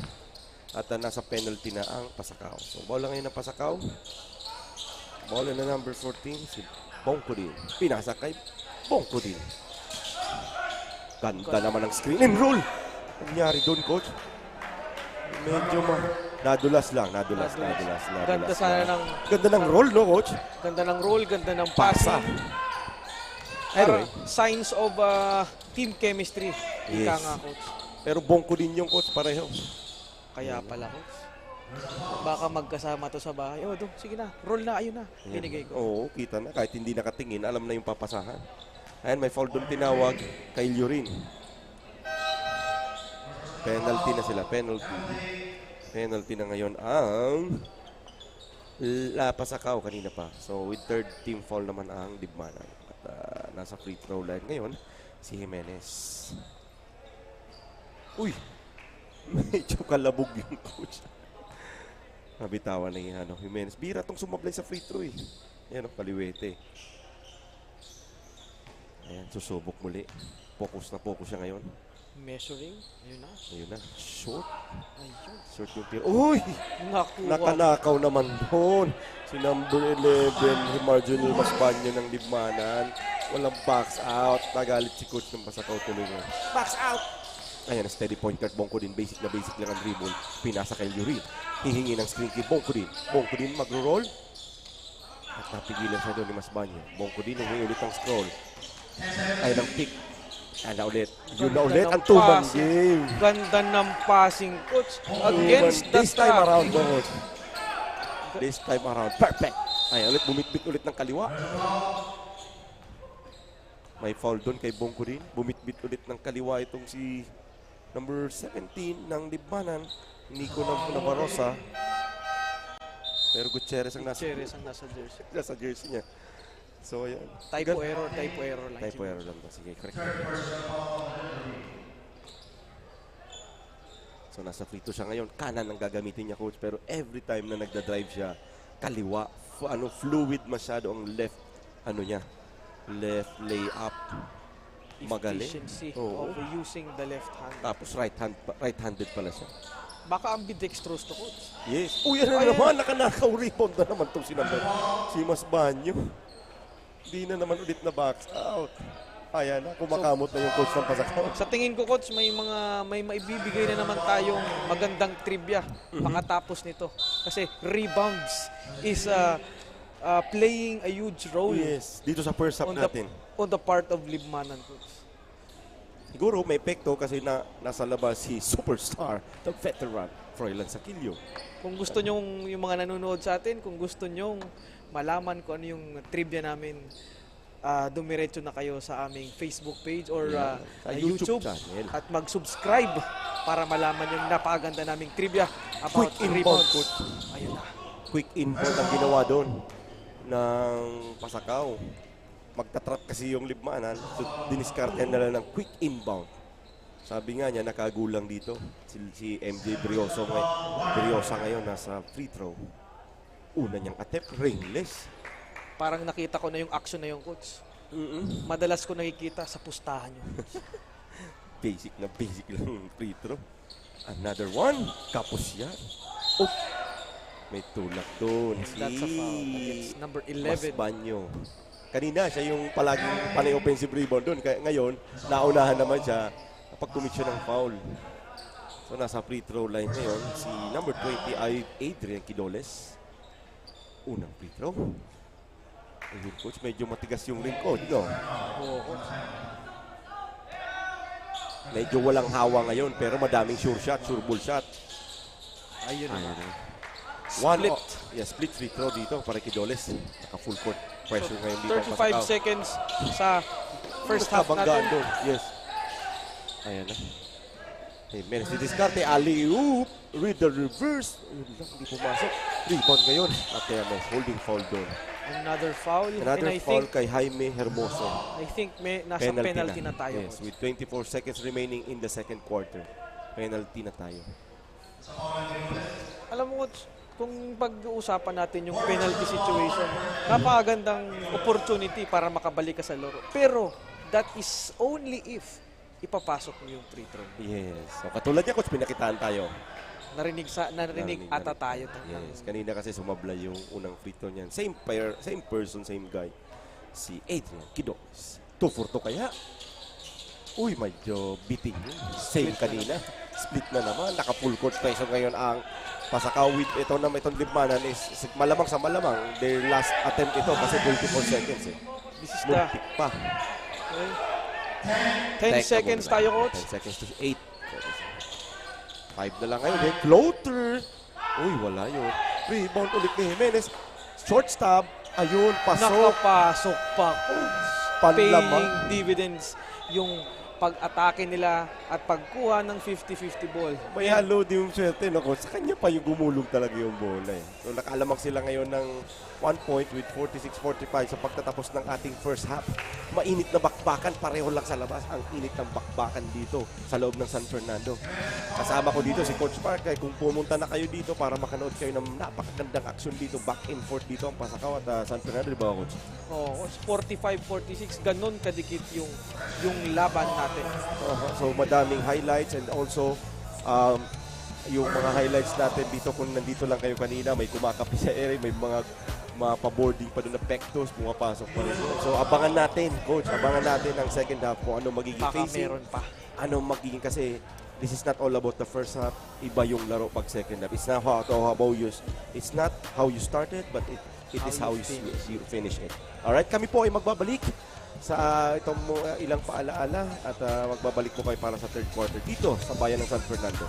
at nasa penalty na ang Pasakaw. So bola ngayon ng Pasakaw. Bola na number 14 si Bongko din. Pinasa kay Bongko din. Ganda naman ang screen and roll. Nangyari doon, coach. Medyo nadulas lang. Ganda sana ng Ganda ng roll, no, coach? ganda ng roll, ganda ng Pasa. passing. Anyway. Signs of team chemistry. Ika Yes. nga, coach. Pero Bongko din yung coach pareho. Kaya pala, coach. Baka magkasama to sa bahay. Oh, sige na. Roll na, ayun na. Binigay ko. Oo, kita na. Kahit hindi nakatingin, alam na yung papasahan. Ayan, may foul doon tinawag kay Lurin. Penalty na sila. Penalty na ngayon ang Pasakaw kanina pa. So, with third team foul naman ang Libmanan. At nasa free throw line ngayon, si Jimenez. Uy! Medyo kalabog yung coach. Nabitawan na yung Jimenez. Bira tong sumablay sa free throw eh. Ayan o, kaliwete. Ayan, susubok muli. Focus siya ngayon. Measuring. Ayun na. Short. Ayun. Short yung tiro. Uy! Nakuha. Nakanakaw naman doon. Si number 11, Marjorie Masbanyo ng Libmanan. Walang box out. Nagalit si coach ng Pasakaw tuloy ngayon. Box out! Ayan, steady point guard. Bongko din. Basic lang ang dribble. Pinasa kay Lurin. Hihingi ng screen kay Bongko din. Bongko din magro-roll. At napigilan siya doon ni Masbanyo. Bongko din humingi ulit ang scroll. Ay, ng pick. Ayan na ulit. Yun na ulit ang two-man game. Ganda ng passing, coach. Against the This time trap. around, coach. This time around. Perfect. Ayan, ulit. Bumitbit ulit ng kaliwa. May foul doon kay Bongko din. Bumitbit ulit ng kaliwa itong si number 17 ng Libmanan, Nico Navarrosa. Pero Gutierrez ang Gutierrez ang nasa jersey. nasa jersey niya. So, ayan. Typo error lang. Typo error lang ba? Sige, correct. So, nasa free to siya ngayon. Kanan ang gagamitin niya, coach. Pero every time na nagda-drive siya, kaliwa. Fluid masyado ang left, left layup. Magaling. Efficiency Oo. of using the left hand. Tapos right-handed pala siya. Baka ambidextrous to, coach. Yes. Uy, ano Ayan. naman? Nakanakaw-rebound na naman itong si Mas Banyo. Hindi na naman ulit na box out. Ayan na, kumakamot na yung coach ng Pasakaw. Sa tingin ko, coach, may maibibigay na naman tayong magandang trivia pagkatapos nito. Kasi rebounds is playing a huge role Yes, dito sa first half natin. on the part of Libmanan, coach. Siguro may epekto kasi nasa labas si superstar, the veteran, Froilan Saquillo. Kung gusto nyong, yung mga nanonood sa atin, kung gusto nyong malaman kung ano yung trivia namin, dumiretso na kayo sa aming Facebook page or Sa YouTube channel. at mag-subscribe para malaman yung napakaganda naming trivia about Quick inbound, rebounds. coach. Ayun na. Quick inbound ang ginawa doon ng Pasakaw. Magtatrap kasi yung Libmanan, so diniskartehan na lang ng quick inbound. Sabi nga niya, nakagulang dito. Si MJ Briosa ngayon nasa free throw. Una niyang attempt, ringless. Parang nakita ko na yung action na yung, coach. Madalas ko nakikita sa pustahan yun. Basic lang yung free throw. Another one, kapos yan. Oh, may tulak doon. That's a foul against number 11. Mas Banyo. Kanina siya yung palaging panay offensive rebound doon. Ngayon, naunahan naman siya kapag commit siya ng foul. So nasa free throw line ngayon si number 20 ay Adrian Quidoles. Unang free throw. Ayun, coach, medyo matigas yung ring coach, no? Oo, coach. Medyo walang hawa ngayon pero madaming sure ball shot. Ayun na. One Split. split free throw dito para Quidoles. Naka full court pressure ngayon dito. ang 35 Pasakaw. seconds sa first half Nakabanggaan natin. doon. Yes. Ayan na. Hey, Menes didiskarte. Alley-oop. Read the reverse. Ayun lang, hindi pumasok. Rebound ngayon. At kaya may holding foul doon. Another foul. Another and I foul think kay Jaime Hermoso. nasa penalty na tayo. Yes, coach. with 24 seconds remaining in the second quarter. Penalty na tayo. Alam mo, coach, kung pag-uusapan natin yung penalty situation, napakagandang opportunity para makabalik ka sa laro. Pero, that is only if ipapasok mo yung free throw. Yes. So, katulad niya, coach, pinakitaan tayo. Narinig ata tayo. Yes. Kanina kasi sumabla yung unang free throw niyan. Same person, same guy. Si Adrian Quidoles. 2-4 to kaya? Uy, medyo biting yun. Same kanina. Split na naman. Naka-full court pressure ngayon ang Pasakaw with itong Libmanan is malamang sa malamang. Their last attempt ito kasi 24 seconds eh. This is the Muntik pa. 10 seconds tayo, coach. 10 seconds to 8. 5 na lang ngayon. Then floater. Uy, wala yun. Rebound ulit ni Jimenez. Short stop. Ayun, pasok. Nakapasok pa, coach. Panlamang. Paying dividends yung pag-atake nila at pagkuha ng 50-50 ball. May halo din yung swerte, no? Sa kanya pa yung gumulong talaga yung bola eh. So nakalamang sila ngayon ng 1 point with 46-45 sa pagtatapos ng ating first half. Mainit na bakbakan, pareho lang sa labas. Ang init ng bakbakan dito sa loob ng San Fernando. Kasama ko dito si Coach Park. Kaya kung pumunta na kayo dito para makanood kayo ng napakagandang action dito, back and forth dito ang Pasakaw at San Fernando, di ba, Coach? Oh, 45-46, ganun kadikit yung laban natin. So madaming highlights and also yung mga highlights natin dito kung nandito lang kayo kanina, may kumakapi sa area, may mga pa-boarding pa doon na pectos, pumapasok pa rin. So abangan natin, Coach, abangan natin ang second half kung ano magiging Baka facing. meron pa. Ano magiging kasi this is not all about the first half, iba yung laro pag second half. It's not it's not how you started, but it is how you finish it. Alright, kami po ay magbabalik sa itong ilang paalaala at magbabalik po kayo para sa third quarter dito sa bayan ng San Fernando.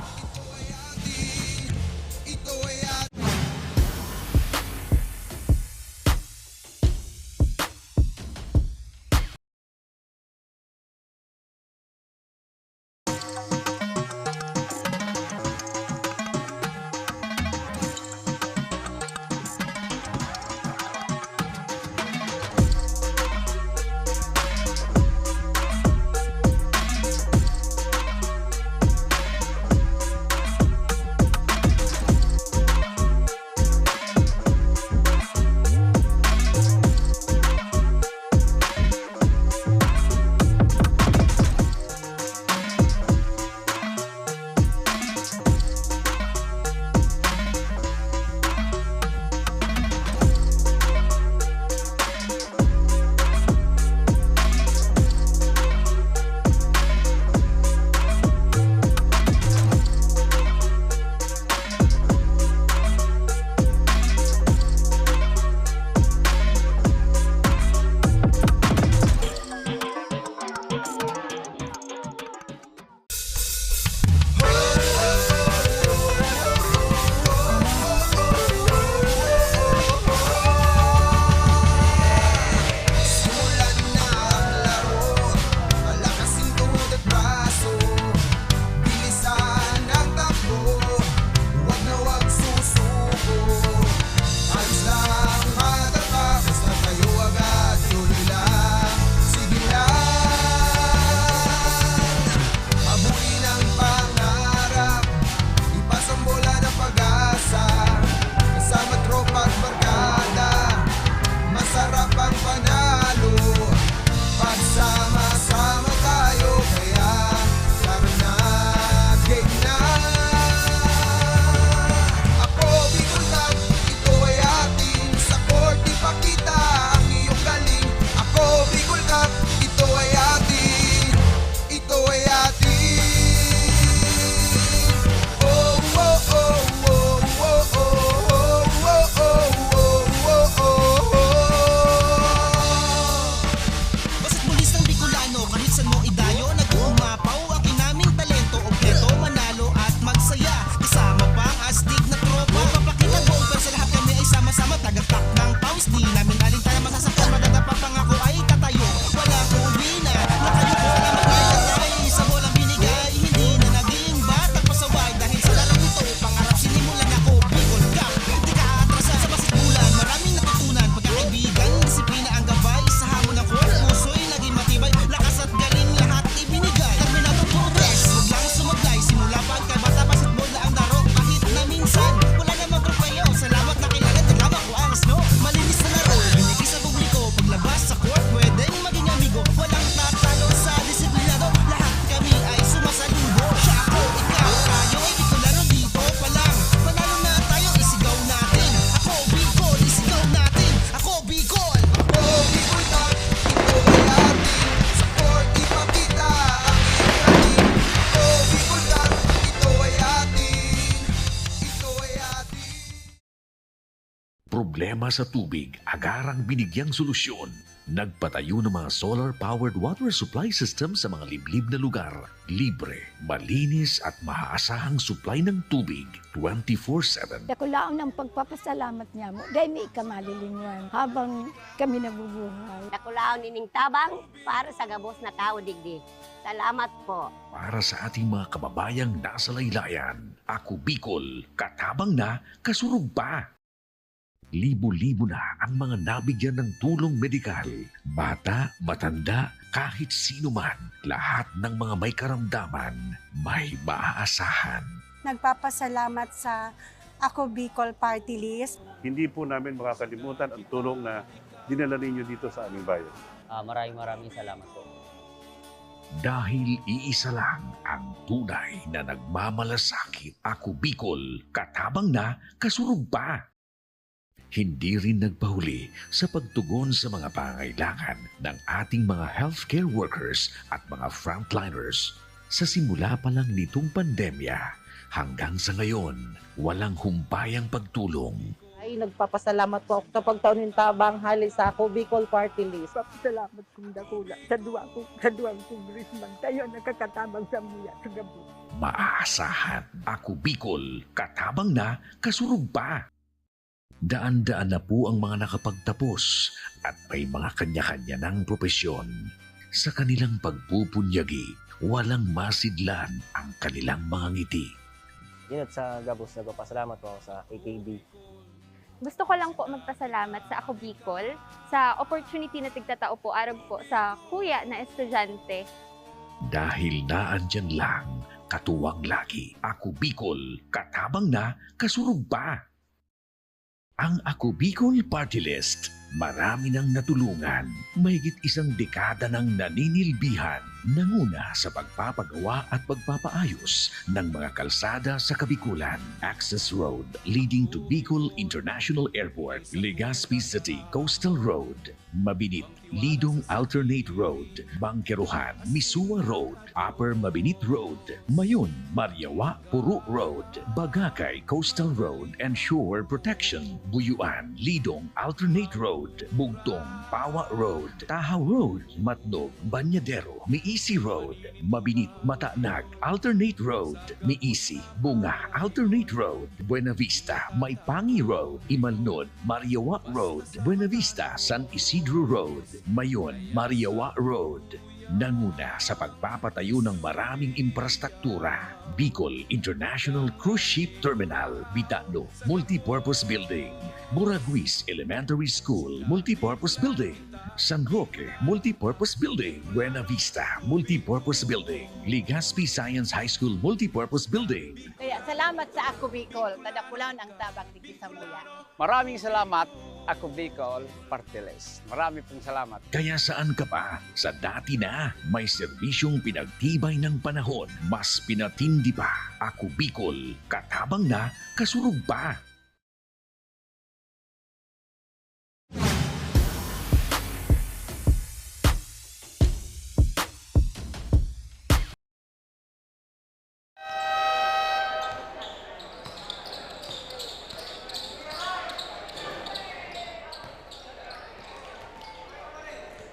problema sa tubig, agarang binigyang solusyon. Nagpatayo ng mga solar-powered water supply system sa mga liblib na lugar. Libre, malinis at maaasahang supply ng tubig 24/7. Dakulaon ang pagpapasalamat niya mo. Dahil may ikamalilinguan habang kami nabubuhay. Nakulaon ining tabang para sa gabos na tao digdi. Salamat po. Para sa ating mga kababayang nasa laylayan, Ako Bicol, katabang na, kasurug pa. Libo-libo na ang mga nabigyan ng tulong medikal. Bata, matanda, kahit sino man, lahat ng mga may karamdaman, may maaasahan. Nagpapasalamat sa Ako Bicol Party List. Hindi po namin makakalimutan ang tulong na dinala ninyo dito sa aming bayan. Maraming salamat po. Dahil iisa lang ang tunay na nagmamalasakit. Ako Bicol, katabang na, kasurug pa. Hindi rin nagpahuli sa pagtugon sa mga pangailangan ng ating mga healthcare workers at mga frontliners. Sa simula pa lang nitong pandemya, hanggang sa ngayon, walang humpayang pagtulong. Ay, nagpapasalamat po ako sa pagtaon ng tabang hali sa Ako Bicol Party List. Papasalamat kong dakula sa duwang kongresman. Tayo nakakatabang sa muya sa gabi. Maaasahan. Ako Bicol, katabang na, kasurug pa. Daan-daan na po ang mga nakapagtapos at may mga kanya-kanya ng propesyon. Sa kanilang pagpupunyagi, walang masidlan ang kanilang mga ngiti. Yun at sa Gabos, nagpapasalamat po ako sa AKB. Gusto ko lang po magpasalamat sa Ako Bicol sa opportunity na tigtatao po arag po sa kuya na estudyante. Dahil naandyan lang, katuwang lagi. Ako Bicol, katabang na, kasurug pa. Ang Ako Bicol Party List, marami nang natulungan. Mahigit isang dekada nang naninilbihan, nanguna sa pagpapagawa at pagpapaayos ng mga kalsada sa Kabikulan. Access Road leading to Bicol International Airport, Legazpi City Coastal Road, Mabinit, Lidong Alternate Road, Bangkeruhan, Misua Road, Upper Mabinit Road, Mayon, Mariawa, Puro Road, Bagakay Coastal Road and Shore Protection, Buyuan, Lidong Alternate Road, Bugtong, Pawa Road, Tahaw Road, Matnog, Banyadero, Miisi Road, Mabinit, Matanag, Alternate Road, Miisi, Bunga, Alternate Road, Buena Vista, Maipangi Road, Imalnod, Mariawa Road, Buena Vista, San Isidro Road, Mayon, Mariawa Road. Nanguna sa pagpapatayo ng maraming infrastruktura. Bicol International Cruise Ship Terminal, Bitano, Multipurpose Building, Buraguis Elementary School, Multipurpose Building, San Roque, Multipurpose Building, Buena Vista, Multipurpose Building, Legazpi Science High School, Multipurpose Building. Kaya salamat sa Ako Bicol, kadakulan ang tabang digdi sa muya. Maraming salamat, Ako Bicol Party List. Marami pong salamat. Kaya saan ka pa? Sa dati na, may serbisyong pinagtibay ng panahon. Mas pinatindi pa. Ako Bicol, katabang na, kasurug pa.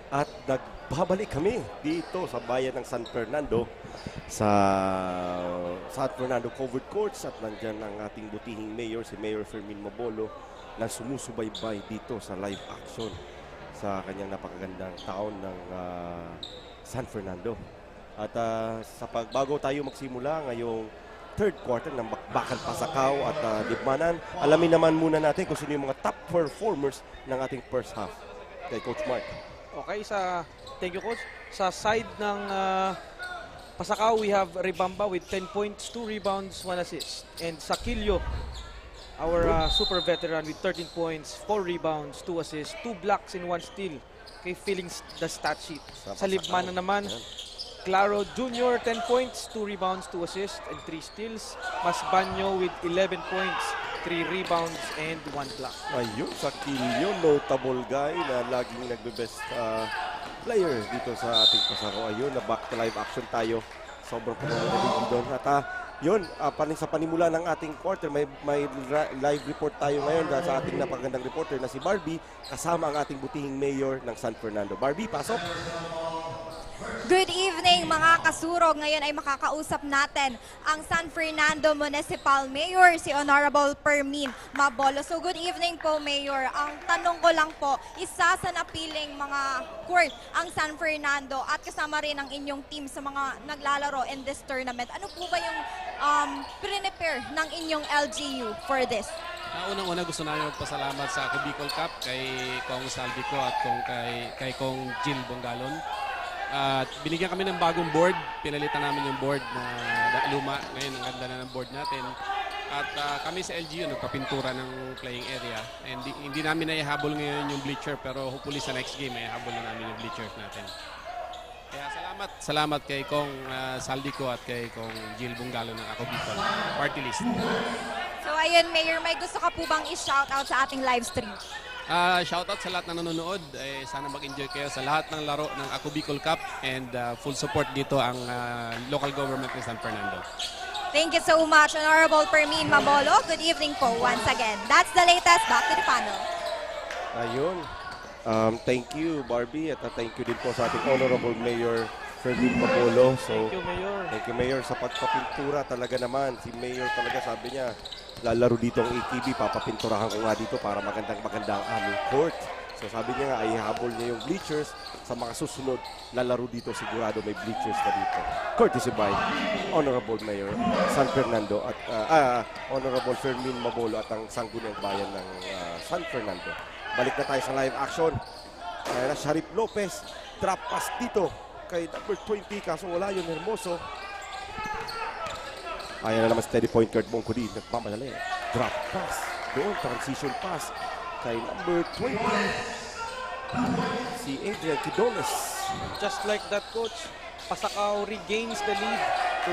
At nagbabalik kami dito sa bayan ng San Fernando sa San Fernando Covered Courts at nandyan ang ating butihing mayor, si Mayor Fermin Mabolo na sumusubaybay dito sa live action sa kanyang napakagandang taon ng San Fernando. At sa pagbago tayo magsimula ngayong third quarter ng Bakbakan Pasakaw at Libmanan, alamin naman muna natin kung sino yung mga top performers ng ating first half. Kay Coach Mark. Okay, thank you coach. Sa side ng Pasakaw, we have Ribamba with 10 points, 2 rebounds, 1 assist. And Sakilyo, our super veteran with 13 points, 4 rebounds, 2 assists, 2 blocks and 1 steal. Okay, filling the stat sheet. Sa Libmanan naman, Claro Jr., 10 points, 2 rebounds, 2 assists, and 3 steals. Masbanyo with 11 points, 3 rebounds, and 1 block. Ayun, Sakilyo, notable guy na laging nagbe-best player dito sa ating Pasakaw. Ayun, na back to live action tayo. Sobrang panalo doon. At Yun, sa panimula ng ating quarter, may live report tayo ngayon sa ating napagandang reporter na si Barbie, kasama ang ating butihing mayor ng San Fernando. Barbie, pasok! Good evening mga kasurog. Ngayon ay makakausap natin ang San Fernando Municipal Mayor, si Honorable Fermin Mabolo. So good evening po, Mayor. Ang tanong ko lang po, isa sa napiling mga court ang San Fernando at kasama rin ang inyong team sa mga naglalaro in this tournament. Ano po ba yung prepare ng inyong LGU for this? Unang-una gusto namin magpasalamat sa Ako Bicol Cup kay Kong Saldico at kay Kong Jill Bongalon. At binigyan kami ng bagong board, pinalitan namin yung board na luma. Ngayon, ang ganda na ng board natin. At kami sa LGU, nagpapintura ng playing area. And hindi namin naihabol ngayon yung bleacher, pero hopefully sa next game, naihabol na namin yung bleachers natin. Kaya salamat kay Kong Saldico at kay Kong Jill Bungalo ng Ako Bicol Party List. So ayun, Mayor, may gusto ka po bang i-shoutout sa ating live stream? Shoutout sa lahat na nanonood. Sana mag-enjoy kayo sa lahat ng laro ng Ako Bicol Cup and full support dito ang local government ng San Fernando. Thank you so much, Honorable Fermin Mabolo. Good evening po once again. That's the latest. Back to the panel. Ayun. Thank you, Barbie, at thank you din po sa ating Honorable Mayor Fermin Mabolo. So, Thank you, Mayor. Thank you, Mayor, sa pagpapintura. Talaga naman, si Mayor talaga sabi niya, lalaro dito ang ATV, papapinturahan ko nga dito para magandang-maganda ang aming court. So sabi niya nga, ay habol niya yung bleachers. Sa mga susunod, lalaro dito, sigurado may bleachers na dito. Courtesy by Honorable Mayor San Fernando at Honorable Fermin Mabolo at ang Sangguniang Bayan ng San Fernando. Balik na tayo sa live action. Ayan na, Sharif Lopez, drop pass dito kay number 20, kaso wala yun, Hermoso. Ayan na naman steady point guard Bongkodi, nagmamadali. Drop pass, doon transition pass kay number 20, si Adrian Quidones. Just like that, Coach, Pasakaw regains the lead to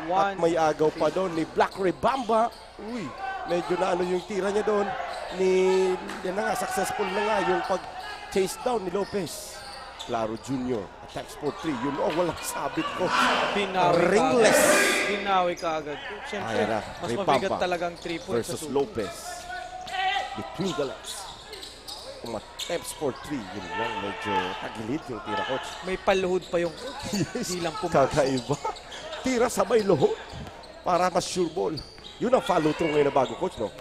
51. At may agaw pa doon ni Black Rebamba. Uy, medyo na ano yung tira niya doon. Yan na nga, successful na nga yung pag-chase down ni Lopez. Claro Jr. attacks for 3. Yun, walang sabit ko. Ringless. Binawi ka agad. Siyempre, mas mabigat talagang 3 points versus Lopez. Between the legs. Attempts for 3. Yun lang, medyo tagilid yung tira, Coach. May paluhod pa yung Coach. Hindi lang pumasok. Kakaiba. Tira sabay luhod para mas sure ball. Yun ang follow through ngayon na bago, Coach, no?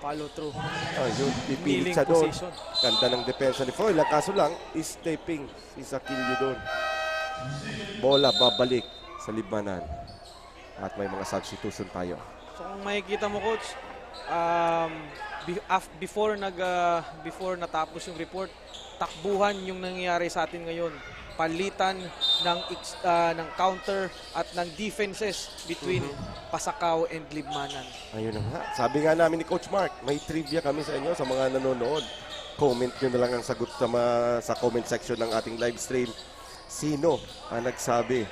Follow through. Yun, pipilit siya doon. Ganda ng depensa ni Froilan. Kaso lang, is stepping si Sakilio doon. Bola babalik sa libanan. At may mga substitution tayo. So kung makikita mo, Coach, before natapos yung report, takbuhan yung nangyayari sa atin ngayon. Palitan ng counter at ng defenses between Pasakaw and Libmanan. Ayun na nga. Sabi nga namin ni Coach Mark, may trivia kami sa inyo, sa mga nanonood. Comment nyo na lang ang sagot sa comment section ng ating live stream. Sino ang nagsabi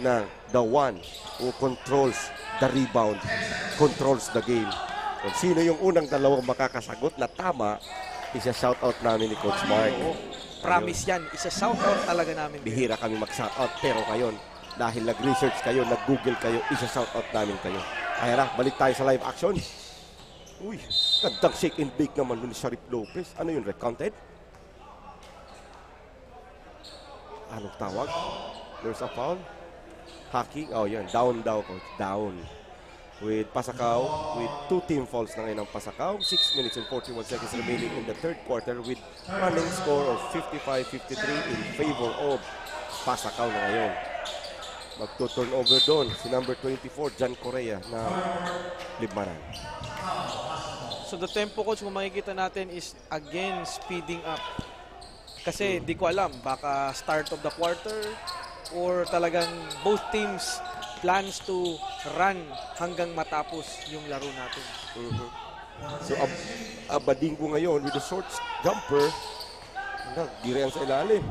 na the one who controls the rebound, controls the game? Kung sino yung unang dalawang makakasagot na tama, isa-shoutout namin ni Coach Mark. Promise yan. Isa-shoutout talaga namin. Bihira kami mag-shoutout. Pero ngayon, dahil nag-research kayo, nag-google kayo, isa-shoutout namin kayo. Kaya na, balik tayo sa live action. Uy, gandang shake and bake naman ni Sharif Lopez. Ano yun, recounted? Anong tawag? There's a foul? Hacking? Oh, yan. Down daw, Coach. Down. With Pasakaw, with 2 team fouls na ngayon ng Pasakaw. 6 minutes and 41 seconds remaining in the third quarter with running score of 55-53 in favor of Pasakaw na ngayon. Magto-turnover doon si number 24, John Correa na Libmanan. So the tempo, Coach, kung makikita natin is again speeding up. Kasi di ko alam, baka start of the quarter or talagang both teams plans to run hanggang matapos yung laro natin. So Abadingo ngayon with the short jumper, nagdirehan sa ilalim.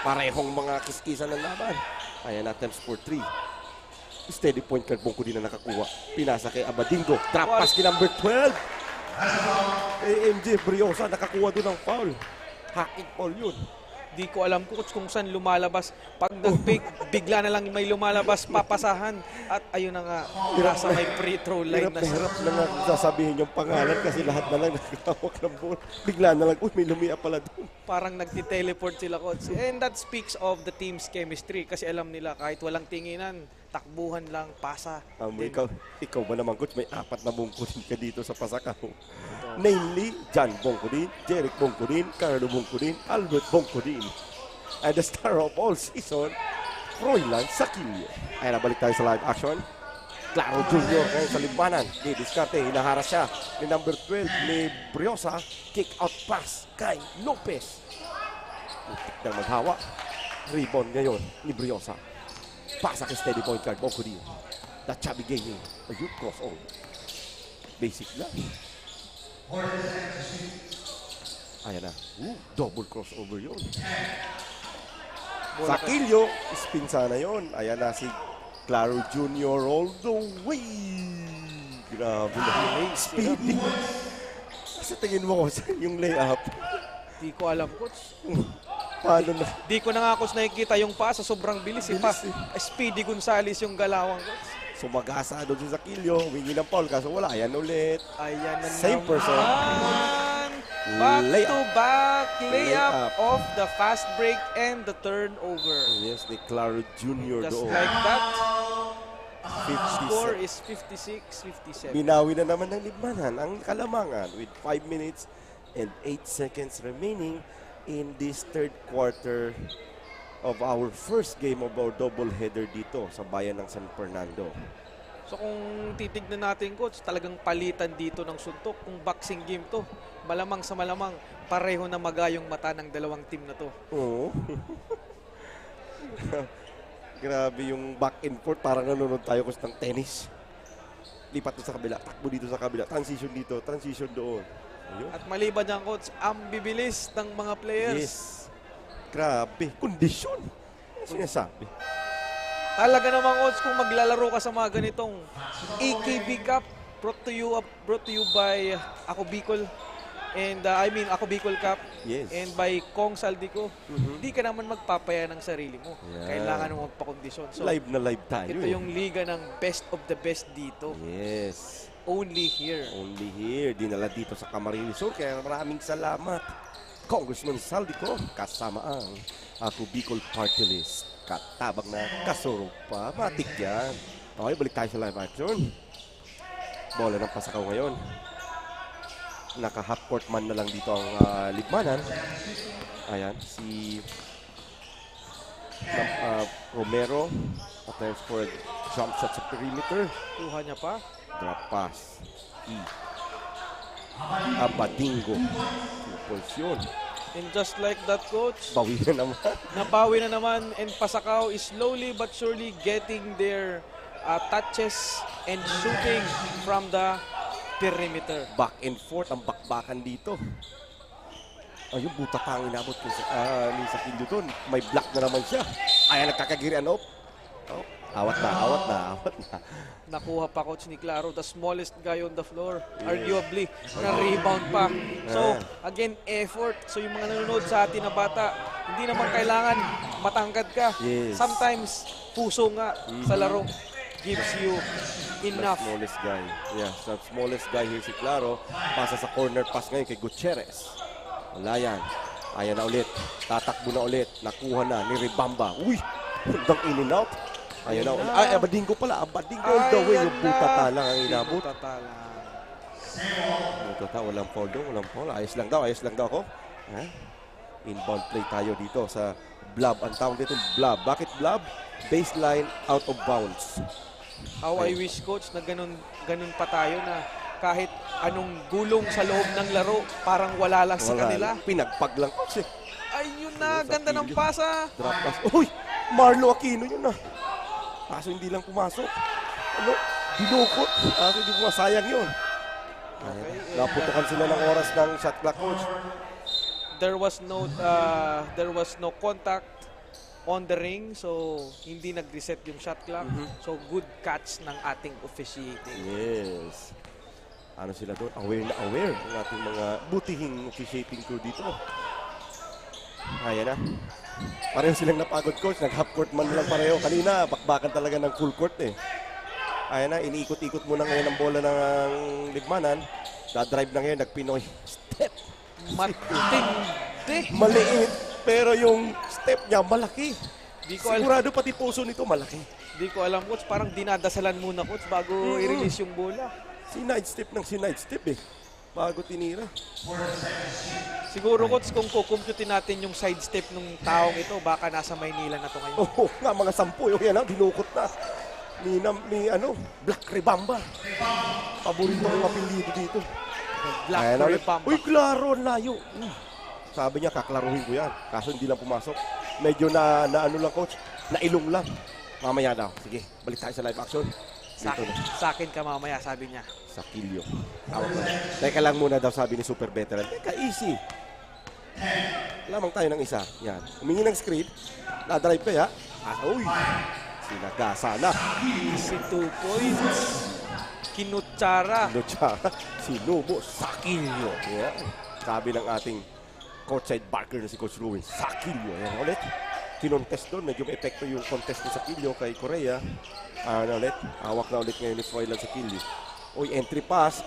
Parehong mga kiskisan ng laban. Ayan, attempts for 3. Steady point card Bongko din na nakakuha. Pinasa kay Abadingo. Drop pass kay number 12. MJ Briosa nakakuha doon ng foul. Hacking foul yun. Di ko alam coach kung saan lumalabas. Pag nag-fake, bigla na lang may lumalabas, papasahan. At ayun na nga, nasa may free throw line na siya. Hirap na nga sasabihin yung pangalan kasi lahat na lang nakakawak ng ball. Bigla na lang, uy, may lumia pala doon. Parang nagti-teleport sila coach. And that speaks of the team's chemistry kasi alam nila kahit walang tinginan, takbuhan lang, pasa. Ikaw ba naman coach, may 4 na bungkurin ka dito sa Pasakaw. Namely, John Bongkodin, Jeric Bongkodin, Carlo Bongkodin, Albert Bongkodin. And the star of all season, Froilan Sakilio. Ay, nabalik tayo sa live action. Claro Jr. ngayon sa libanan. Di diskarte, hinaharas siya ni number 12 ni Briosa. Kick out pass kay Lopez. Mutik na maghawa. Rebound ngayon ni Briosa. Pasa kay steady point guard Bongkodin. The chubby gaming. Ayun, crossover. Basic lang. Ayan na. Double crossover yun. Sakilio, spin sana yun. Ayan na si Claro Jr. all the way. Grabe na. Speedy. Kasi tingin mo ko yung layup. Di ko alam coach. Paano na? Di ko na nga coach nakikita yung pasa, sobrang bilis. Speedy Gonzales yung galawang coach. Sumagasa doon si Sakilio. Wingi ng foul kaso wala. Ayan ulit. Ayan na Same person. Back-to-back layup of the fast break and the turnover. Yes, ni Claro Jr. Just doon. like that, 57. score is 56-57. Binawi na naman ng Libmanan ang Kalamangan with 5 minutes and 8 seconds remaining in this third quarter of our first game of our doubleheader dito sa bayan ng San Fernando. So kung titignan natin coach, talagang palitan dito ng suntok. Kung boxing game to, malamang sa malamang pareho na magayong mata ng dalawang team na to. Oo. Grabe yung back and forth, parang nanonood tayo coach ng tennis. Lipat sa kabila, takbo dito sa kabila, transition dito, transition doon. Ayun. At maliban dyan coach, ang bibilis ng mga players. Yes. Grabe, kondisyon. Sinasabi. Talaga naman coach, kung maglalaro ka sa mga ganitong AKB Cup, brought to you by Ako Bicol and Ako Bicol Cup. Yes. And by Kong Saldico. Hindi ka naman magpapaya ng sarili mo. Yeah. Kailangan mo magpakondisyon. So, live na live tayo. Ito yung liga ng best of the best dito. Yes. Only here. Only here. Dinala dito sa Camarines Sur. Kaya maraming salamat. Congressman Saldico, kasama ang Ako Bicol Party List. Katabang na kasurog pa. Matik yan. Okay, balik tayo sa live action. Bola ng Pasakaw ngayon. Naka-half court man na lang dito ang Libmanan. Ayan, si Romero. Attempts for a jump shot sa perimeter. Kuha niya pa. Drop pass. Abadingo. Impulsyon. And just like that coach, Bawi na naman. nabawi na naman, and Pasakaw is slowly but surely getting their touches and shooting from the perimeter. Back and forth ang bakbakan dito. Ayun, buta pa ang inabot ko ni Sakilio doon. May block na naman siya. Ayan, nagkakagirian. Awat na. Nakuha pa coach ni Claro, the smallest guy on the floor. Arguably, na-rebound pa. So, again, effort. So, yung mga nanonood sa atin na bata, hindi naman kailangan matangkad ka. Yes. Sometimes, puso nga sa laro gives you enough. The smallest guy. Yeah, the smallest guy here si Claro. Pasa sa corner pass ngayon kay Gutierrez. Wala yan. Ayan na ulit. Tatakbo na ulit. Nakuha na ni Ribamba. Uy! Hanggang in and out. Ayan na. Ay, Abadingo pala. Abadingo all the way. Yung buta lang ang inabot. Buta. Walang foul doon. Walang foul. Ayos lang daw ako. Inbound play tayo dito sa Blob. Ang tawag dito, Blob. Bakit Blob? Baseline out of bounds. How I wish coach na ganun pa tayo na kahit anong gulong sa loob ng laro, parang wala lang sa kanila. Pinagpag lang coach eh. Ayun na, ganda ng pasa. Drop pass. Uy! Marlo Aquino yun na. Kaso hindi lang pumasok. Dinukot. Kaso hindi pumasayang yun. Okay, naputukan sila ng oras ng shot clock coach. There was no contact on the ring, so hindi nag-reset yung shot clock. So good catch ng ating officiating. Yes. Ano sila doon? Aware na aware ng ating mga butihing officiating crew dito. Ayan na. Pareho silang napagod, coach. Nag-half court man lang pareho. Kanina, bakbakan talaga ng full court eh. Ayan na, iniikot-ikot muna ngayon ang bola ng Libmanan. Da-drive na ngayon, nag-Pinoy step. Matindi. Maliit, pero yung step niya malaki. Di ko alam. Sigurado pati puso nito malaki. Di ko alam, coach. Parang dinadasalan muna, coach, bago i-release yung bola. Sinide step ng sinide step eh. Bago tinira. Siguro, coach, kung kukumputin natin yung side step ng taong ito, baka nasa Maynila na to ngayon. Oo, nga mga 10. Yung yan, dinukot na. Ni Black Rebamba. Paborito ng apelido dito. Black Rebamba. Uy, klaro, layo. Sabi niya, kaklaruhin ko yan. Kaso hindi lang pumasok. Medyo na ano lang, coach. Nailong lang. Mamaya daw. Sige, balik tayo sa live action. Sa akin ka mamaya, sabi niya. Sakilyo. Tawag na. Teka lang muna daw, sabi ni Super Veteran. Teka, easy. Lamang tayo ng isa. Yan. Humingi ng screen. Na-drive pa ya. Uy. Sinagasa na. Easy 2 points. Kinutsara. Sinubo. Sakilyo. Yan. Sabi ng ating courtside barker na si Coach Ruin. Sakilyo. Yan ulit. Kinontest doon. Medyo may epekto yung contest ni Sakilyo kay Korea. Ulit. Hawak na ulit ngayon ni Froilan Sakilyo. Uy, entry pass.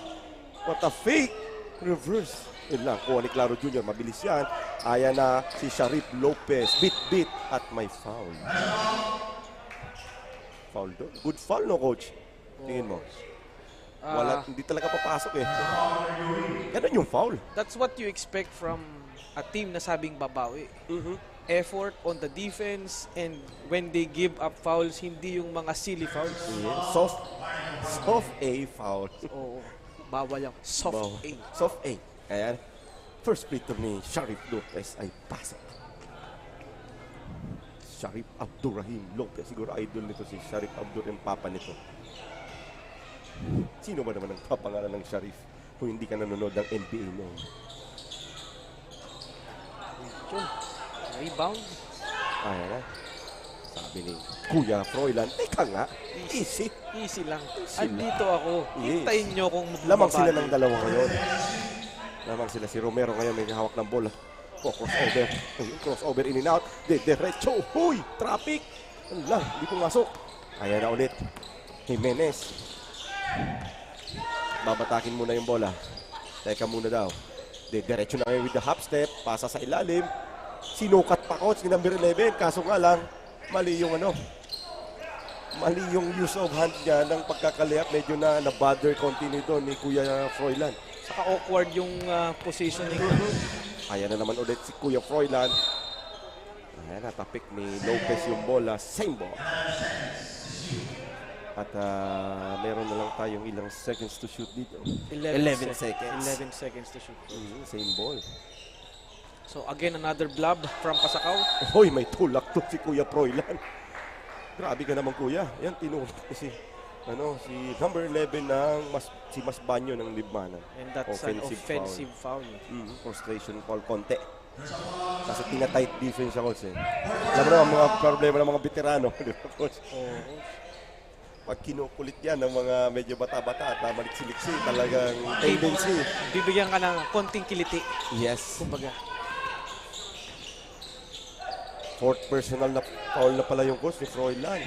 What a fake. Reverse. Yun lang. Kuha ni Claro Jr. Mabilis yan. Ayan na si Sharif Lopez. Beat at may foul. Foul doon. Good foul, no, coach? Tingin mo. Wala, hindi talaga papasok eh. Ganun yung foul. That's what you expect from a team na sabing babawi. Effort on the defense, and when they give up fouls, hindi yung mga silly fouls. Yeah. Soft A foul. Oo. Bawal yung soft A. Soft A. Ayan. First free throw ni Sharif Lopez ay pasok. Sharif Abdurrahim Lopez. Siguro idol nito si Sharif Abdurrahim, papa nito. Sino ba naman ang papangalan ng Sharif kung hindi ka nanonood ng NBA noon? Rebound. Ayan na. Sabi ni Kuya Froilan, teka nga, easy. Easy lang. Easy Andito lang. ako. Yes. Hintayin nyo kung Lamang sila ng dalawa ngayon. Lamang sila. Si Romero ngayon may hawak ng bola. Crossover. Crossover in and out. Diretso. Huy! Traffic! Ano lang, hindi pumasok. Ayan na ulit. Jimenez. Babatakin muna yung bola. Teka muna daw. Diretso na ngayon with the hop step. Pasa sa ilalim. Sinukat pa, coach, ni number 11. Kaso nga lang, mali yung mali yung use of hand niya ng pagkakalayap. Medyo na-bother continue doon ni Kuya Froilan. Saka awkward yung positioning. Ayan na naman ulit si Kuya Froilan. Ayan, natapik ni Lopez yung bola. Same ball. At meron na lang tayong ilang seconds to shoot dito. 11 seconds. 11 seconds to shoot. Same ball. So again, another blob from Pasakaw. Hoy, may tulak to si Kuya Froilan. Grabe ka naman, Kuya. Yan, tinulak si number 11 ng si Masbanyo ng Libmanan. And that's an offensive foul. Frustration foul, konti. Kasi tina-tight defense ako. Alam mo naman, mga problema ng mga veterano. Pag kinukulit yan ng mga medyo bata-bata at maliksi-liksi, talagang tendency. Bibigyan ka ng konting kiliti. Yes. Kumbaga. Fourth personal na foul na pala yung coach ni Froilan.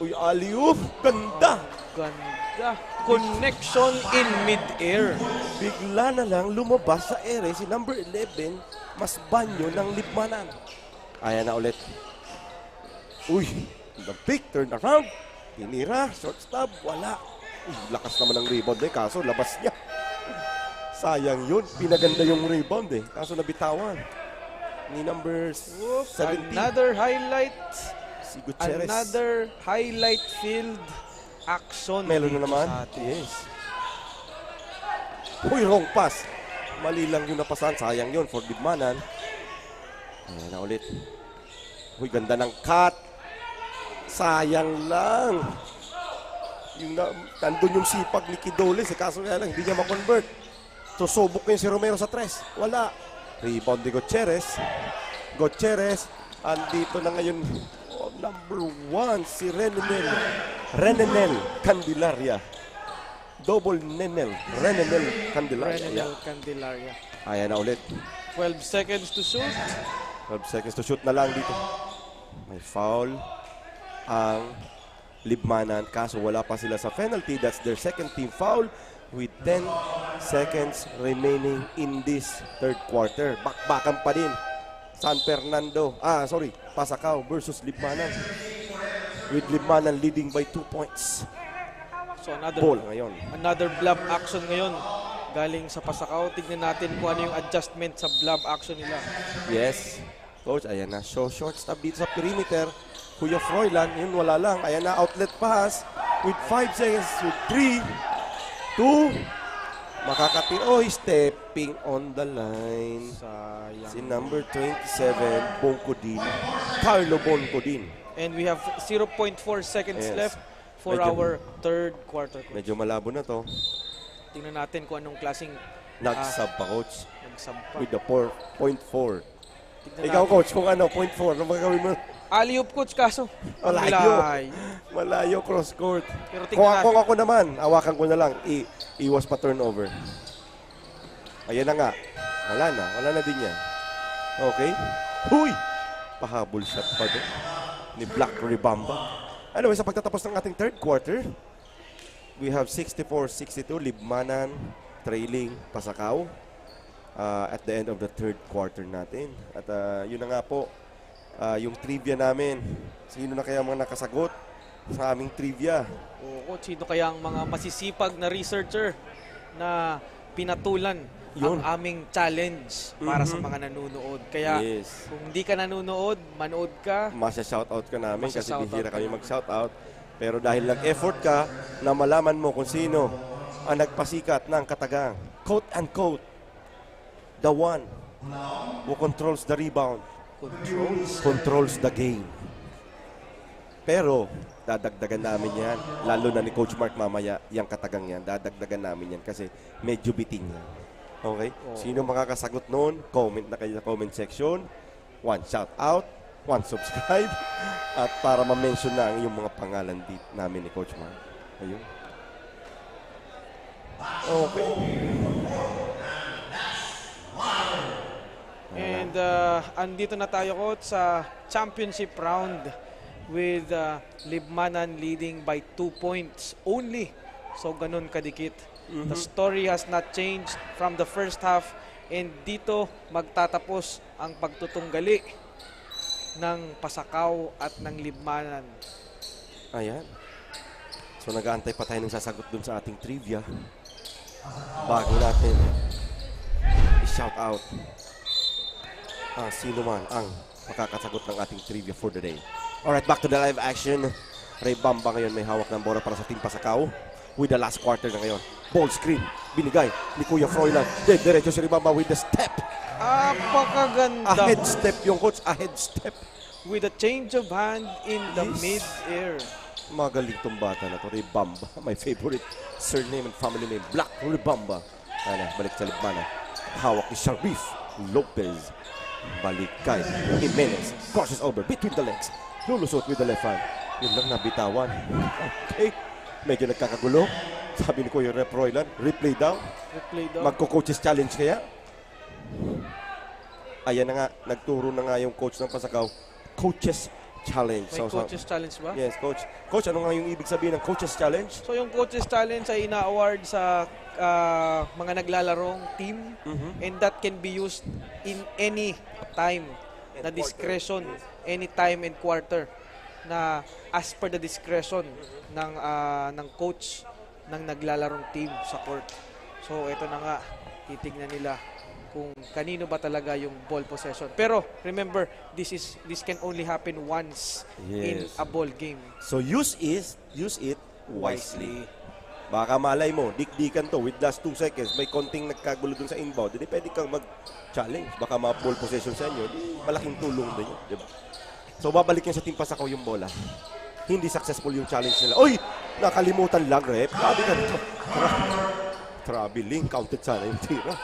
Uy, alley-oop! Ganda! Ganda! Connection in mid-air. Bigla na lang lumabas sa ere si number 11, Masbanyo ng Libmanan. Ayan na ulit. Uy, the big turnaround. Tinira, short stop, wala. Uy, lakas naman ng rebound eh, kaso labas niya. Sayang yun, pinaganda yung rebound eh, kaso nabitawan. Ni number 17. Another highlight. Si Gutierrez. Another highlight field action. Meron na naman. Yes. Uy, wrong pass. Mali lang yung napasan. Sayang yun for Libmanan. Ayan na ulit. Uy, ganda ng cut. Sayang lang. Nandun yung sipag ni Kidoles. Kaso nga lang, hindi niya ma-convert. Susubok ko yung si Romero sa tres. Wala. Rebound ni Gutierrez. Gutierrez. Andito na ngayon number 1 si Renenel Candelaria. Double Nenel. Renenel Candelaria. Renenel Candelaria. Ayan na ulit. 12 seconds to shoot. 12 seconds to shoot na lang dito. May foul ang Libmanan, kaso wala pa sila sa penalty. That's their second team foul with 10 seconds remaining in this third quarter. Bakbakan pa din. San Fernando, Pasacao versus Libmanan. With Libmanan leading by 2 points. So another Ball ngayon. Another blob action ngayon galing sa Pasacao. Tignan natin kung ano yung adjustment sa blob action nila. Yes. Coach, ayan na. Show short stop dito sa perimeter. Kuya Froilan, yun wala lang. Ayan na, outlet pass with 5 seconds with 3, 2, makakatin. Stepping on the line. Sayang. Si number 27, Bongkodin. Carlo Bongkodin. And we have 0.4 seconds Yes. left for our third quarter. Medyo malabo na to. Tingnan natin kung anong klaseng Nag-sub pa, coach. nag-sub pa. With the 4.4. Tignan Ikaw, natin. coach, kung ano, 0.4, ano ba gawin mo? Alley-oop, coach, kaso. Malayo. Malayo cross court. Pero Kung ako naman, awakan ko na lang. Iwas pa turnover. Ayan na nga. Wala na din yan. Okay. Huy! Pahabol shot pa doon ni Black Ribamba. Anyway, sa pagtatapos ng ating third quarter, we have 64-62, Libmanan trailing Pasacao at the end of the third quarter natin. At yun na nga po, yung trivia namin. Sino na kaya mga nakasagot sa aming trivia? Oo, sino kaya ang mga masisipag na researcher na pinatulan ang aming challenge para sa mga nanonood. Kaya kung hindi ka nanonood, manood ka. Masya-shoutout ka namin kasi bihira kami mag-shoutout. Pero dahil nag-effort ka na malaman mo kung sino ang nagpasikat ng katagang, quote-unquote, the one who controls the rebound, controls the game. Pero dadagdagan namin yan, lalo na ni Coach Mark mamaya, yung katagang yan, dadagdagan namin yan kasi medyo bitin yan. Okay? Sino makakasagot noon? Comment na kayo sa comment section. 1 shout out, 1 subscribe, at para ma-mention na ang iyong mga pangalan namin ni Coach Mark. Ayun. Okay. And andito na tayo, coach, sa championship round with Libmanan leading by 2 points only. So ganun kadikit. The story has not changed from the first half, and dito magtatapos ang pagtutunggali ng Pasacao at ng Libmanan. Ayan. So nag-aantay pa tayo ng sasagot dun sa ating trivia bago natin i-shout out sino man ang makakasagot ng ating trivia for the day. Alright, back to the live action. Ray Bamba ngayon may hawak ng bola para sa Team Pasacao with the last quarter na ngayon. Ball screen, binigay ni Kuya Froilan. Diretso si Ray Bamba with the step. Apakaganda. A head step yung coach, a head step. With a change of hand in the mid-air. Magaling tong bata na to, Ray Bamba. My favorite surname and family name, Black Ribamba. Ano, balik sa Libmanan. Hawak ni Sharif Lopez. Balik kay Jimenez. Crosses over between the legs. Lulusot with the left hand. Yun lang, nabitawan. Okay. Medyo nagkakagulo. Sabi ni Kuya Rep Roylan, replay daw. Magko-coaches challenge kaya. Ayan na nga, nagturo na nga yung coach ng Pasacao. Coaches challenge. May coaches challenge ba? Yes, coach. Coach, ano nga yung ibig sabihin ng coaches challenge? So yung coaches challenge ay ina-award sa mga naglalarong team, and that can be used in any time na discretion, any time and quarter na as per the discretion ng coach ng naglalarong team sa court. So ito na nga, titignan nila kung kanino ba talaga yung ball possession. Pero remember, this can only happen once in a ball game. So use it wisely. Baka malay mo, dikdikan to with last 2 seconds, may konting nagkagulo dun sa inbound, hindi pwede kang mag-challenge. Baka ma-ball possession sa inyo, malaking tulong din yun, diba? So babalik yan sa Team Pasacao yung bola. Hindi successful yung challenge nila. Oy! Nakalimutan lang, rep. Grabe ka dito. Traveling, counted sana yung tira.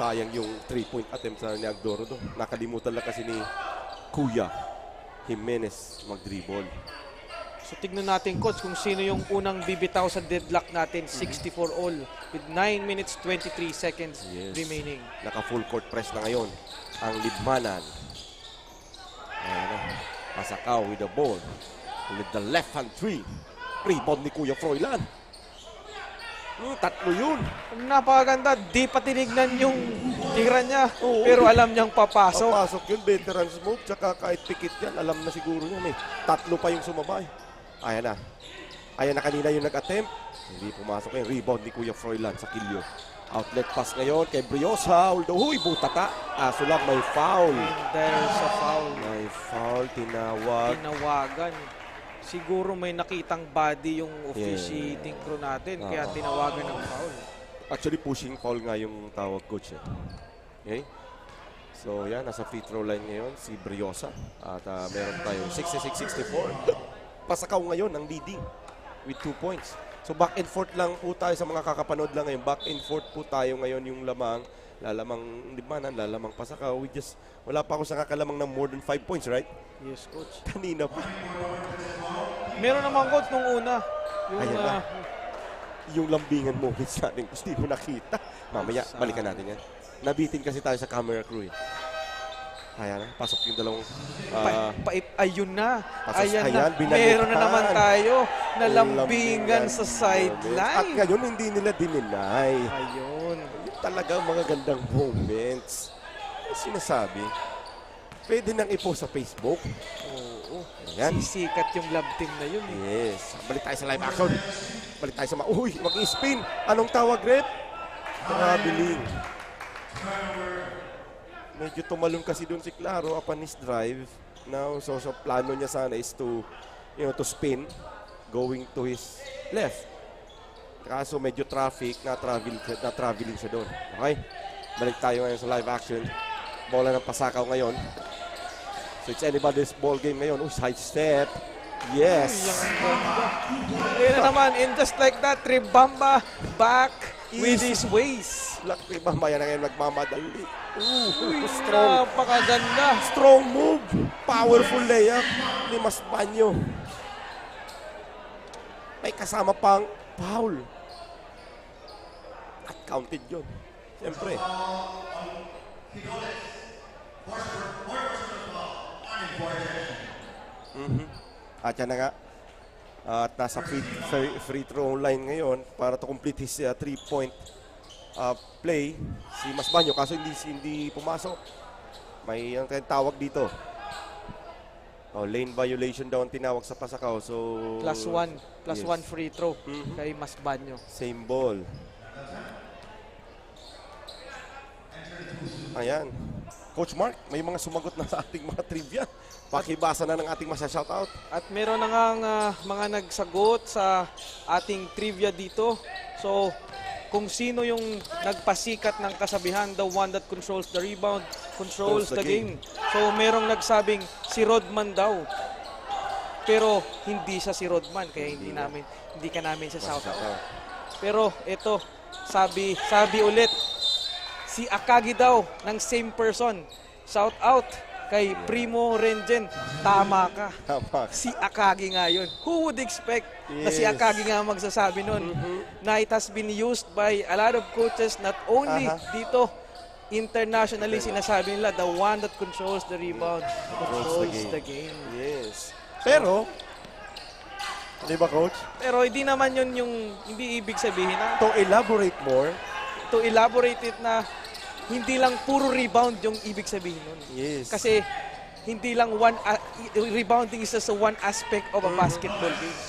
Sayang yung 3-point attempt sa ni Agdoro doon. Nakalimutan lang kasi ni Kuya Jimenez mag-dribble. So tignan natin, coach, kung sino yung unang bibitaw sa deadlock natin, 64 all with 9 minutes 23 seconds remaining. Naka-full court press na ngayon ang Libmanan. Ayan na. Pasakaw with the ball. With the left hand three. Rebound ni Kuya Froilan. Tatlo yun. Napakaganda. Di pa tinignan yung tira niya. Pero alam niyang papasok. Papasok yun. Veteran smoke. Tsaka kahit pikit yan, alam na siguro niya. May tatlo pa yung sumabay. Ayan na. Ayan na kanina yung nag-attempt. Hindi pumasok yung rebound ni Kuya Froilan sa kilyo. Outlet pass ngayon kay Briosa. Although, huy, butata. Aso lang, may foul. And there's a foul. May foul. Tinawagan. Siguro may nakitang body yung officiating crew natin. Kaya tinawagan ng foul. Actually, pushing foul nga yung tawag, coach. Okay? So, yan. Nasa free throw line ngayon si Briosa. At meron tayo 66-64. Pasakaw ngayon ang leading with 2 points. So, back and forth lang po tayo sa mga kakapanood lang ngayon. Back and forth po tayo ngayon yung lamang. Lalamang Libmanan, lalamang Pasakaw. Wala pa ako sa kakalamang ng more than 5 points, right? Yes, coach. Kanina pa. Meron naman, coach, nung una. Yung lambingan moments natin, gusto ko nakita. Mamaya, balikan natin yan. Nabitin kasi tayo sa camera crew. Ayan na, pasok yung dalawang... ayun na. Ayan na. Meron na naman tayo na lambingan sa sideline. At ngayon, hindi nila dininay. Ayun. Yung talagang mga gandang moments. Ano sinasabi? Pwede nang i-post sa Facebook. Oo. Ayan. Sisikat yung love team na yun. Yes. Balik tayo sa live action. Balik tayo sa uy, mag-spin. Anong tawag, Rep? Traveling. Medyo tumalon kasi doon si Claro upon his drive. Now, so plano niya sana is to spin going to his left. Kaso medyo traffic, na-traveling siya doon. Okay? Balik tayo ngayon sa live action. Bola ng Pasakaw ngayon. So it's anybody's ball game ngayon. Side step. Yes. Ayun na naman, and just like that, Ribamba back with his waist. Ribamba yan na ngayon nagmamadali. Strong. Napakaganda. Strong move. Powerful layup ni Masbanyo. May kasama pang foul. At counted yun. Siyempre. At yan na nga. At nasa free throw line ngayon para to complete his 3-point play si Masbanyo. Kaso hindi pumasok. May ang tawag dito. Lane violation daw ang tinawag sa Pasakaw. So plus one free throw kay Masbanyo. Same ball. Ayan. Coach Mark, may mga sumagot na sa ating mga trivia. Pakibasa na ng ating masya-shoutout. At meron na nga mga nagsagot sa ating trivia dito. So, kung sino yung nagpasikat ng kasabihan, the one that controls the rebound, controls the game. So, merong nagsabing si Rodman daw. Pero hindi siya si Rodman, kaya hindi ka namin siya shoutout. Pero ito, sabi ulit, si Akagi daw ng same person. Shout out kay Primo Rengen. Tama ka. Si Akagi nga yun. Who would expect na si Akagi nga magsasabi nun? Na it has been used by a lot of coaches, not only dito, internationally sinasabi nila, the one that controls the rebound, controls the game. Yes. Pero, di ba, Coach? Pero hindi naman yun yung, hindi ibig sabihin na, to elaborate more, it na hindi lang puro rebound yung ibig sabihin nun. Yes. Kasi hindi lang rebounding is just one aspect of a basketball game.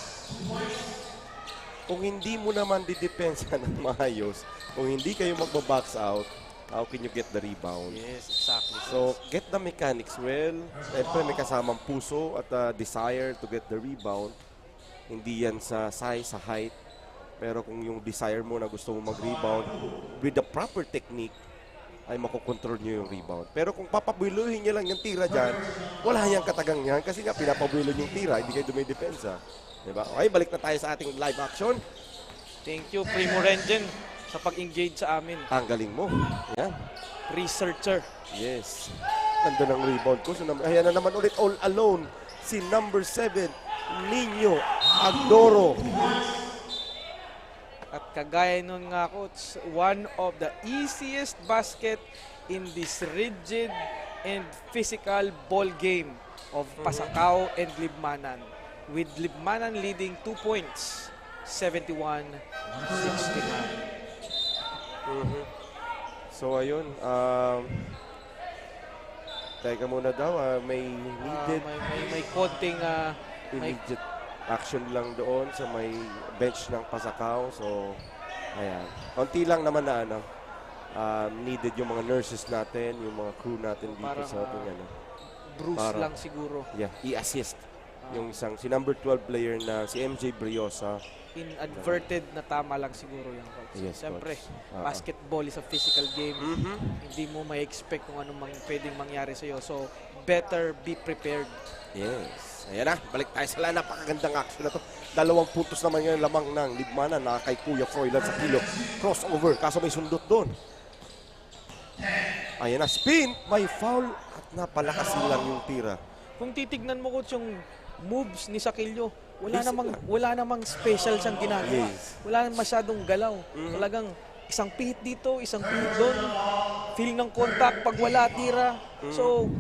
Kung hindi mo naman didepensa ng maayos, kung hindi kayo magbabox out, how can you get the rebound? Yes, exactly. So, get the mechanics well. Siyempre, may kasamang puso at desire to get the rebound. Hindi yan sa size, sa height. Pero kung yung desire mo na gusto mo mag-rebound, with the proper technique, ay makokontrol nyo yung rebound. Pero kung papabuiluhin nyo lang yung tira dyan, wala niyang katagang yan kasi nga pinapabuilo yung tira, hindi kayo dumidepensa. Diba? Okay, balik na tayo sa ating live action. Thank you, Primo Rengen, sa pag-engage sa amin. Ang galing mo. Yan. Researcher. Yes. Nandun ang rebound ko. So, ayan na naman ulit all alone. Si number 7, Nino Agdoro. At kagaya nun nga, Coach, one of the easiest basket in this rigid and physical ball game of Pasakaw and Libmanan. With Libmanan leading 2 points, 71-69. So ayun, teka muna daw, may needed May konting immediate action lang doon sa may bench ng Pasakaw. So ayan, konti lang naman na needed yung mga nurses natin, yung mga crew natin dito parang, sa ating bruise para- lang siguro. Yeah, i-assist yung isang si number 12 player na si MJ Briosa. Inadverted na tama lang siguro yung Coach. Yes, Siyempre, Coach. basketball is a physical game. Hindi mo ma-expect kung anong pwedeng mangyari sa'yo. So, better be prepared. Yes. Ayan na, balik tayo sa napakagandang action na to. 2 puntos naman ngayon lamang ng Libmanan na kay Kuya Froilan sa kilo. Crossover, kaso may sundot doon. Ayan na, spin, may foul at napalakasin lang yung tira. Kung titignan mo, Coach, yung moves ni Sakilyo, Basic wala namang special siyang ginagawa. Yes. Wala namang masyadong galaw. Talagang isang pihit dito, isang pihit doon. Feel ng contact pag wala tira. So,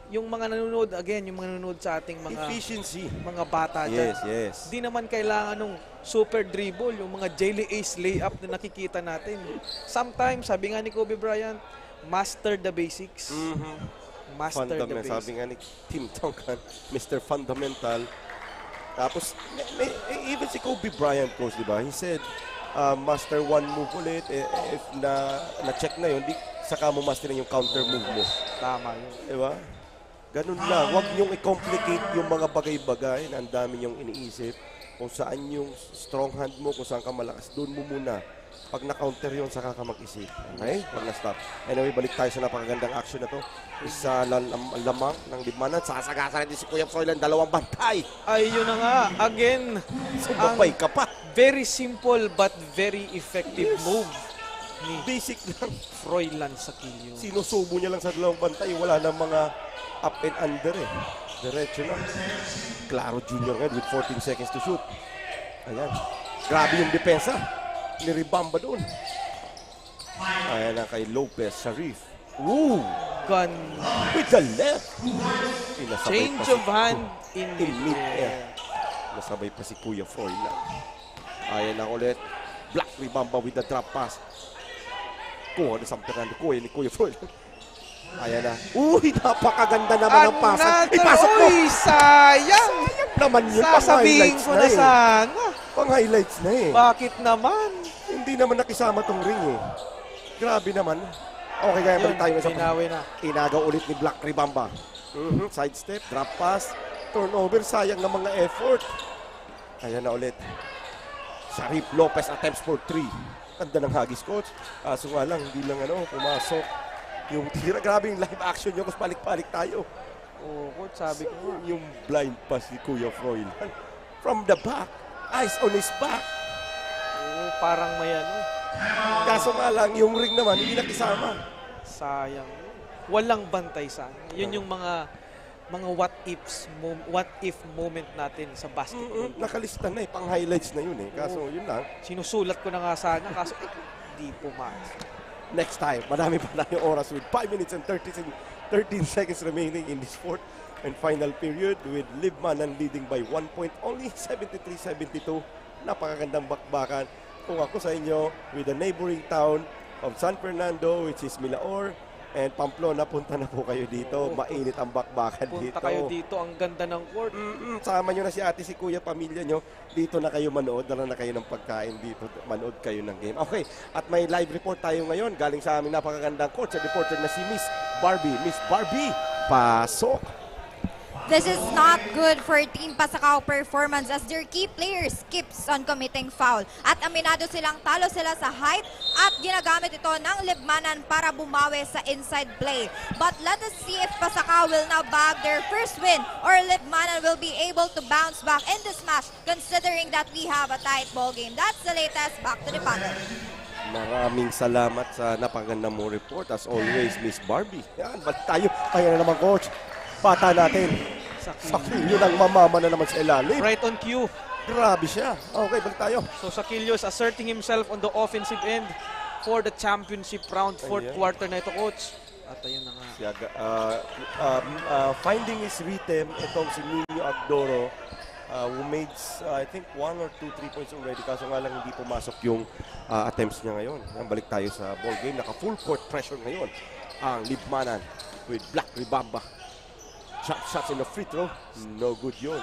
yung mga nanonood, again, yung mga nanonood sa ating Efficiency. mga bata dyan. Yes. Di naman kailangan ng super dribble, yung mga jelly ace layup na nakikita natin. Sometimes, sabi nga ni Kobe Bryant, master the basics. Master the Fundamental. basics. Sabi nga ni Tim Duncan, Mr. Fundamental. Tapos, even si Kobe Bryant, Coach, di ba? He said, master one move ulit. If na-check na yun, saka mo masterin yung counter move mo. Tama yun. Di ba? Ganun lang. Huwag niyong i-complicate yung mga bagay-bagay na ang dami niyong iniisip. Kung saan yung strong hand mo, kung saan ka malakas, doon mo muna. Pag na-counter yun, saka ka mag-isip. Okay? Pag na-stop. Anyway, balik tayo sa napakagandang action na to. Isa lamang ng Libmanan. Sasagasa rin si Kuya Froilan, 2 bantay. Ay, yun na nga. Again, Sumabay ka pa. very simple but very effective move ni Basic lang. Froilan Sakilyo. Sinusubo niya lang sa 2 bantay. Wala na mga up and under eh. Diretso na. Claro Junior ngayon with 14 seconds to shoot. Ayan. Grabe yung depensa. Niribamba doon. Ayan na kay Lopez Sharif. Ooh! Gun. With the left. Inasabay Change pa si of hand in mid-air. Nasabay pa si Kuya Froilan. Ayan na ulit. Black ribamba with the drop pass. Kuha na San Fernando. Kuha ni Kuya Froilan. Ayan na. Uy, napakaganda naman ang pasok. Ipasok mo! Uy, sayang! Naman yun. Sasabihin ko na sana. Pang-highlights na eh. Bakit naman? Hindi naman nakisama tong ring eh. Grabe naman. Okay, kaya balik tayo sa Binawi na. Inagaw ulit ni Black Ribamba. Side step, drop pass, turnover, sayang ng mga effort. Ayan na ulit. Sharif Lopez attempts for 3. Ganda ng hagis, Coach. Kaso nga lang, hindi lang pumasok. Yung tira, grabe yung live action nyo, kasi balik-balik tayo. Oo, Coach, sabi ko nga. Yung blind pass ni Kuya Froilan. From the back, eyes on his back. Oo, parang may Kaso nga lang, yung ring naman, hindi nakisama. Sayang. Walang bantay sana. Yun yung mga what if moment natin sa basketball. Nakalista na pang-highlights na yun Kaso yun lang. Sinusulat ko na nga sana, kaso hindi pumasok. Next time, marami pa na yung oras with 5 minutes and 13 seconds remaining in this fourth and final period with Libmanan leading by 1 point only, 73-72. Napakagandang bakbakan. Kung ako sa inyo, with the neighboring town of San Fernando, which is Milaor, and Pamplona, punta na po kayo dito. Mainit ang bakbakan dito. Punta kayo dito, ang ganda ng court. Sama nyo na si ate, si kuya, pamilya nyo. Dito na kayo manood. Dala na kayo ng pagkain dito. Manood kayo ng game. Okay, at may live report tayo ngayon. Galing sa aming napakagandang court. Sa reporter na si Miss Barbie. Miss Barbie, pasok! This is not good for Team Pasakaw performance as their key player skips on committing foul. At aminado silang talo sila sa height at ginagamit ito ng Libmanan para bumawi sa inside play. But let us see if Pasakaw will now bag their first win or Libmanan will be able to bounce back in this match considering that we have a tight ball game. That's the latest. Back to the panel. Maraming salamat sa napaganda mo report. As always, Miss Barbie. Yan, balik tayo. Kaya na naman, Coach. Bata natin. Sakilyo ng mamama na naman sa ilalim. Right on cue. Grabe siya. Okay, balik tayo. So Sakilyo is asserting himself on the offensive end for the championship round, fourth Ayan. quarter na ito, coach. At ayun na nga. Finding his rhythm, itong si Nino Agdoro, who made, I think, 1 or 2 3 points already. Kaso nga lang hindi pumasok yung attempts niya ngayon. Balik tayo sa ball game. Naka-full court pressure ngayon ang Libmanan with Black Ribamba. Jump shots in the free throw. No good yun.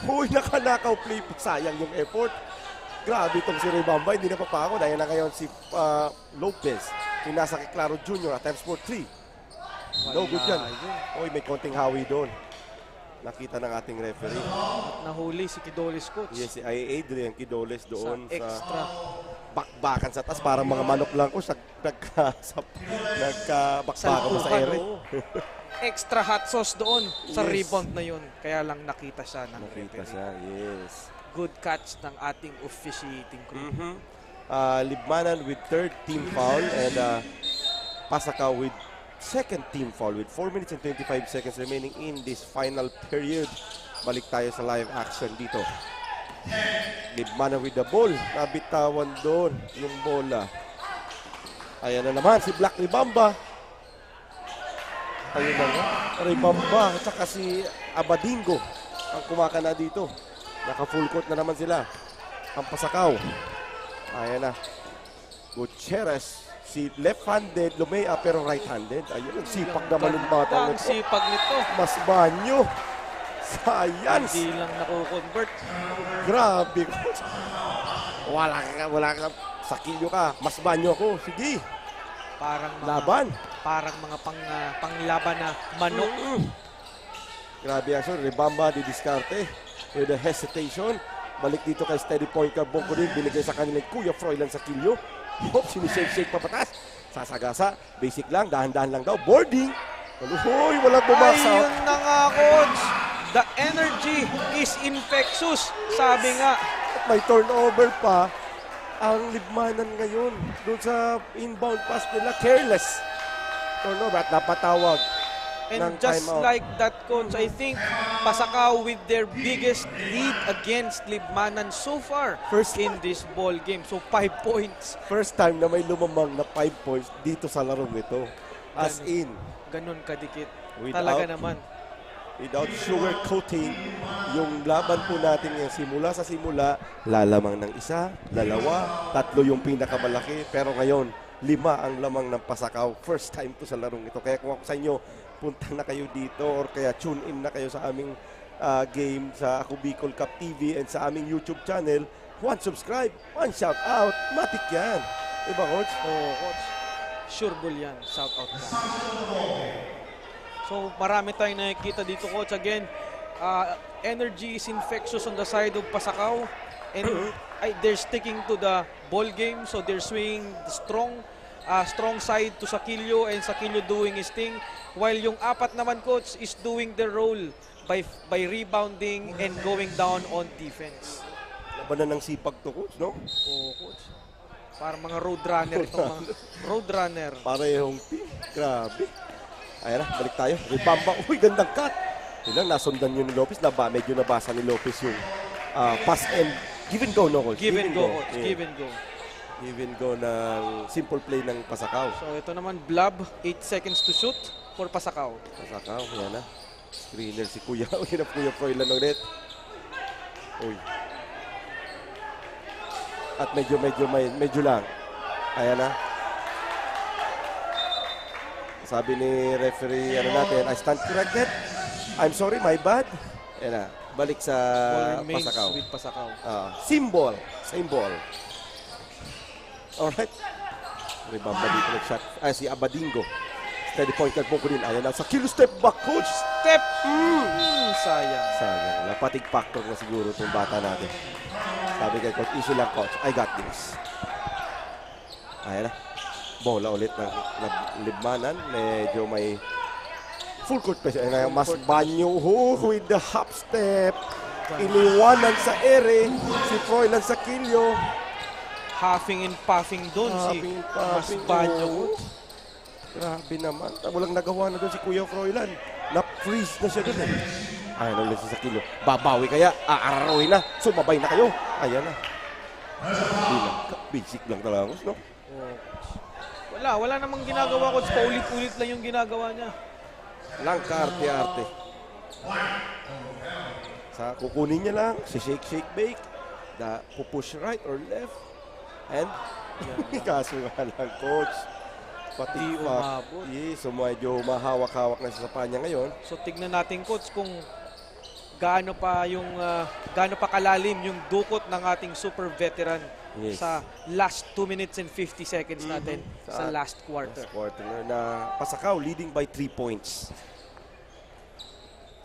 Uy, naka-knockout play. Sayang yung effort. Grabe itong si Ribamba. Hindi na papako. Dahil na ngayon si Lopez. Yung nasa kay Claro Jr. attempts for 3. No good yan. Uy, may konting hawi doon. Nakita ng ating referee. At nahuli si Kidolis, coach. Yes, si Adrian Kidoles doon Sa extra. bakbakan sa taas. Parang mga manok lang ko. Nagkabakbakan mo sa ere. Oo. Extra hot sauce doon sa Yes. rebound na yun. Kaya lang nakita siya ng Nakita referee. siya, yes. Good catch ng ating officiating crew. Libmanan with third team foul and Pasakaw with second team foul with 4 minutes and 25 seconds remaining in this final period. Balik tayo sa live action dito. Libmanan with the ball. Nabitawan doon yung bola. Ayan na naman si Black Ribamba. Ayun na nga. Ribamba at saka si Abadingo ang kumakana dito. Naka-full court na naman sila. Ang Pasakaw. Ayan na. Gutierrez. Si left-handed, Lumea pero right-handed. Ayun, sipak naman ng batang Ang ito. sipag nito. Mas banyo. Science. Hindi lang nakukonvert. Grabe. Wala ka. Sakilyo ka. Mas banyo ko. Sige. Parang mga, Laban. Parang mga panglaban na manok. Grabe action. Ribamba didiskarte. With a hesitation. Balik dito kay steady point guard Bongkodin. Binigay sa kanilang Kuya Froilan Sakilyo. Hop, sinishake-shake papatas. Sasagasa. Basic lang. Dahan-dahan lang daw. Boarding. Uy, walang bumasa. Ayun na nga, coach. The energy is infectious. Sabi nga. At may turnover pa ang Libmanan ngayon. Doon sa inbound pass nila. Careless. Turnover at napatawag. And ng just timeout. like that, coach, I think Pasakaw with their biggest lead against Libmanan so far in this ball game. So 5 points. First time na may lumamang na 5 points dito sa larong ito. As in. Ganon kadikit. Without- Talaga naman. Without sugarcoating, yung laban po natin yung simula sa simula, lalamang ng isa, dalawa, tatlo yung pinakamalaki. Pero ngayon, 5 ang lamang ng Pasakaw. First time to sa larong ito. Kaya kung ako sa inyo, punta na kayo dito or kaya tune in na kayo sa aming game sa Ako Bicol Cup TV and sa aming YouTube channel. 1 subscribe, 1 shout out. Matik yan. Diba, Coach? Oo, coach. Sure bull yan. Shout out ka. So marami tayong nakikita dito, coach. Again, energy is infectious on the side of Pasakaw. And they're sticking to the ball game. So they're swinging strong side to Sakilyo and Sakilyo doing his thing. While yung apat naman, coach, is doing their role by rebounding and going down on defense. Labanan ng sipag to, Coach, no? Oo, coach. Parang mga road runner itong mga road runner. Parehong team. Grabe. Ayan na, balik tayo. Ribamba. Uy, gandang cut. Ilang nasundan yun ni Lopez. Medyo nabasa ni Lopez yung pass and give and go, no, Coach? Give and go, coach. Yeah. Give and go. Give and go ng simple play ng Pasakaw. So ito naman, Blab, 8 seconds to shoot for Pasakaw. Pasakaw, yan na. Screener si Kuya. Uy, na Kuya Froilan ulit. Uy. At medyo lang. Ayan na. Sabi ni referee, natin, I stand corrected. I'm sorry, my bad. Ayan na. Balik sa Ball remains Pasakaw. with Pasakaw. Symbol. Alright. Ribamba dito nag-shot. Si Abadingo. Steady point guard po ko din. Ayan na. Sa kilo step back, Coach. Step! Sayang. Sayang. Napatig factor na siguro itong bata natin. Sabi kay Coach, issue lang, Coach. I got this. Ayan na. Bola ulit ng Libmanan. Medyo may full court pressure. Ayan na. Mas banyo with the hop step. Iniwanan sa ere. Si Froilan Sakilyo. Huffing and puffing doon si Mas Banyo. Grabe naman. Walang nagawa na doon si Kuya Froilan. Na-freeze na siya doon eh. Ayan ulit si Sakilo. Babawi kaya. Aararoy na. Sumabay na kayo. Ayan na. Hindi lang. Basic lang talaga, no? Wala namang ginagawa ko. Paulit-ulit lang yung ginagawa niya. Lang kaarte-arte. Sa kukunin niya lang, si shake, bake. Pupush right or left. And, kaso nga lang, coach. Pati umabot. Yes, so medyo mahawak-hawak na siya sa panya ngayon. So tignan natin, coach, kung gaano pa kalalim yung dukot ng ating super veteran sa last 2 minutes and 50 seconds natin sa last quarter. Last quarter na Pasakaw leading by 3 points.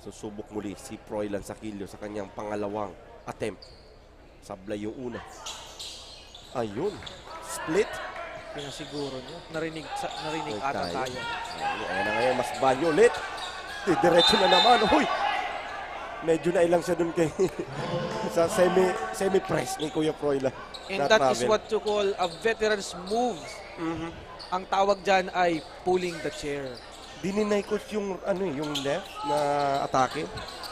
So subok muli si Froilan Sakilio sa kanyang pangalawang attempt. Sablay yung una. Ayun. Split. Pinasiguro niya. Narinig ata tayo. Ayan na ngayon, mas banyo ulit. Diretso na naman. Uy! Medyo nailang siya dun kay sa semi-press ni Kuya Froilan. And that is what you call a veteran's move. Ang tawag dyan ay pulling the chair. Dininay ko yung left na atake.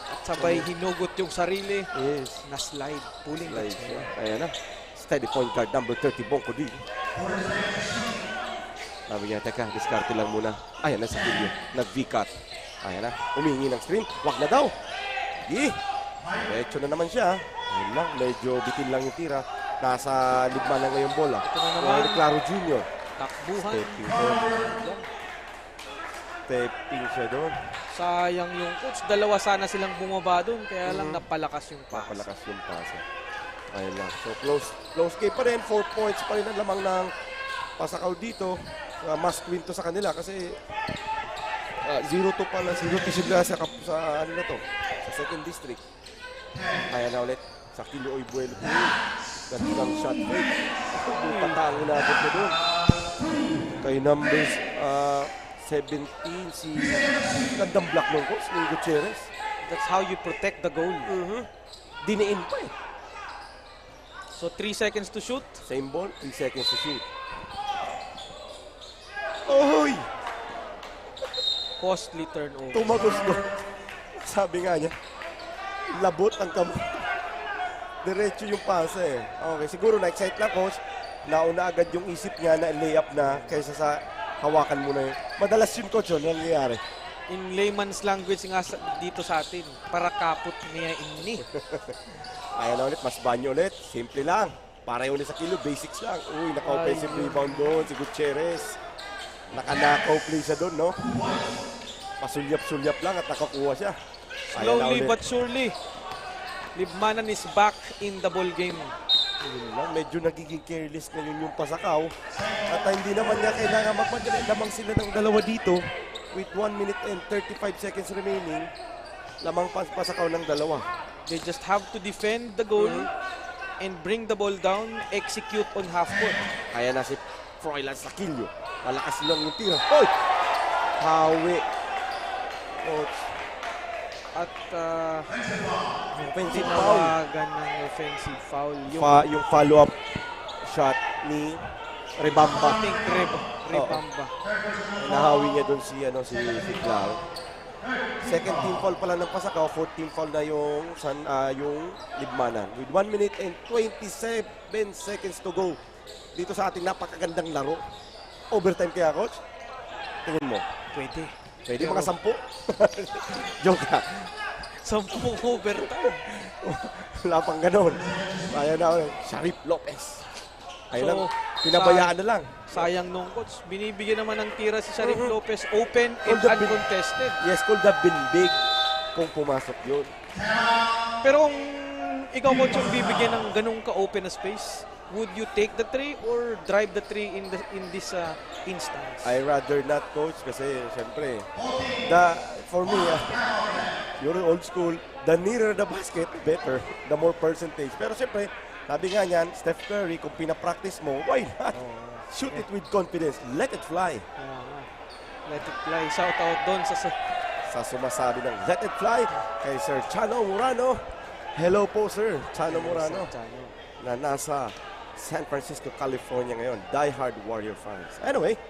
At sabay hinugot yung sarili na slide. Pulling the chair. Ayan na. Steady point guard number 30, Bongko D. Sabi niya, teka, diskarte lang muna. Ayan na si Kilio. Nag-V-cut. Ayan na. Umingi ng screen. Wag na daw. Diretso na naman siya. Ayun lang. Medyo bitin lang yung tira. Nasa ligma na ngayong bola. Ito na naman. Claro Jr. Takbuhan. Stepping siya doon. Sayang yung coach. Dalawa sana silang bumaba doon. Kaya lang napalakas yung pass. Napalakas yung pass. Ayun lang. So close game pa rin. 4 points pa rin ang lamang ng Pasakaw dito. Must win to sa kanila kasi 0-2 pala. 0-2 sila sa ano na to. Sa second district. Ayan na ulit. Sa Kilo Oybuelo. Gandang shot break. Patango na agad na doon. Kay numbers 17 si gandang block ng coach ni Gutierrez. That's how you protect the goal. Diniin pa eh. So 3 seconds to shoot. Same ball, 3 seconds to shoot. Ohoy! Costly turnover. Tumagos doon. Sabi nga niya, labot ang kamay. Diretso yung pasa eh. Okay, siguro na-excite lang coach. Nauna agad yung isip niya na layup na kaysa sa hawakan mo na yun. Madalas yun coach yun, nangyayari. In layman's language nga dito sa atin, para kaput niya inni. Ayan na ulit, mas banyo ulit. Simple lang. Pareho ulit sa Kilo, basics lang. Uy, naka-offensive rebound doon si Gutierrez. Naka-knockout play siya doon, no? Pasulyap-sulyap lang at nakakuha siya. Slowly but surely, Libmanan is back in the ball game. Medyo nagiging careless ngayon yung Pasakaw. At hindi naman niya kailangan magmadali. Lamang sila ng dalawa dito. With 1 minute and 35 seconds remaining, lamang Pasakaw ng dalawa. They just have to defend the goal and bring the ball down, execute on half court. Kaya na si Froilan Sakilio. Malakas lang yung tira. Hoy! Hawi. Coach. At offensive foul. Ng offensive foul. Yung follow-up shot ni Rebamba. Rebamba. Nahawi niya doon si Claro. Second team foul pala ng Pasakaw, 4th team foul na yung Libmanan. With 1 minute and 27 seconds to go dito sa ating napakagandang laro. Overtime kaya, coach? Tingin mo? Pwede mga 10? Joke ka. 10 overtime. Wala pang ganun. Kaya na, Sharif Lopez. Ayun lang, pinabayaan na lang. Sayang nung coach. Binibigyan naman ng tira si Sharif Lopez, open and uncontested. Yes, could have been big kung pumasok yun. Pero kung ikaw coach yung bibigyan ng ganung ka-open na space, would you take the three or drive the three in this instance? I rather not, coach, kasi syempre, for me, you're old school, the nearer the basket, better, the more percentage. Pero syempre, sabi nga niyan, Steph Curry, kung pinapractice mo, why not? Shoot it with confidence. Let it fly. Let it fly. Shout out doon sa sumasabi ng Let it fly kay Sir Chano Murano. Hello po, Sir Chano Murano. Na nasa San Francisco, California ngayon. Die-hard Warrior fans. Anyway,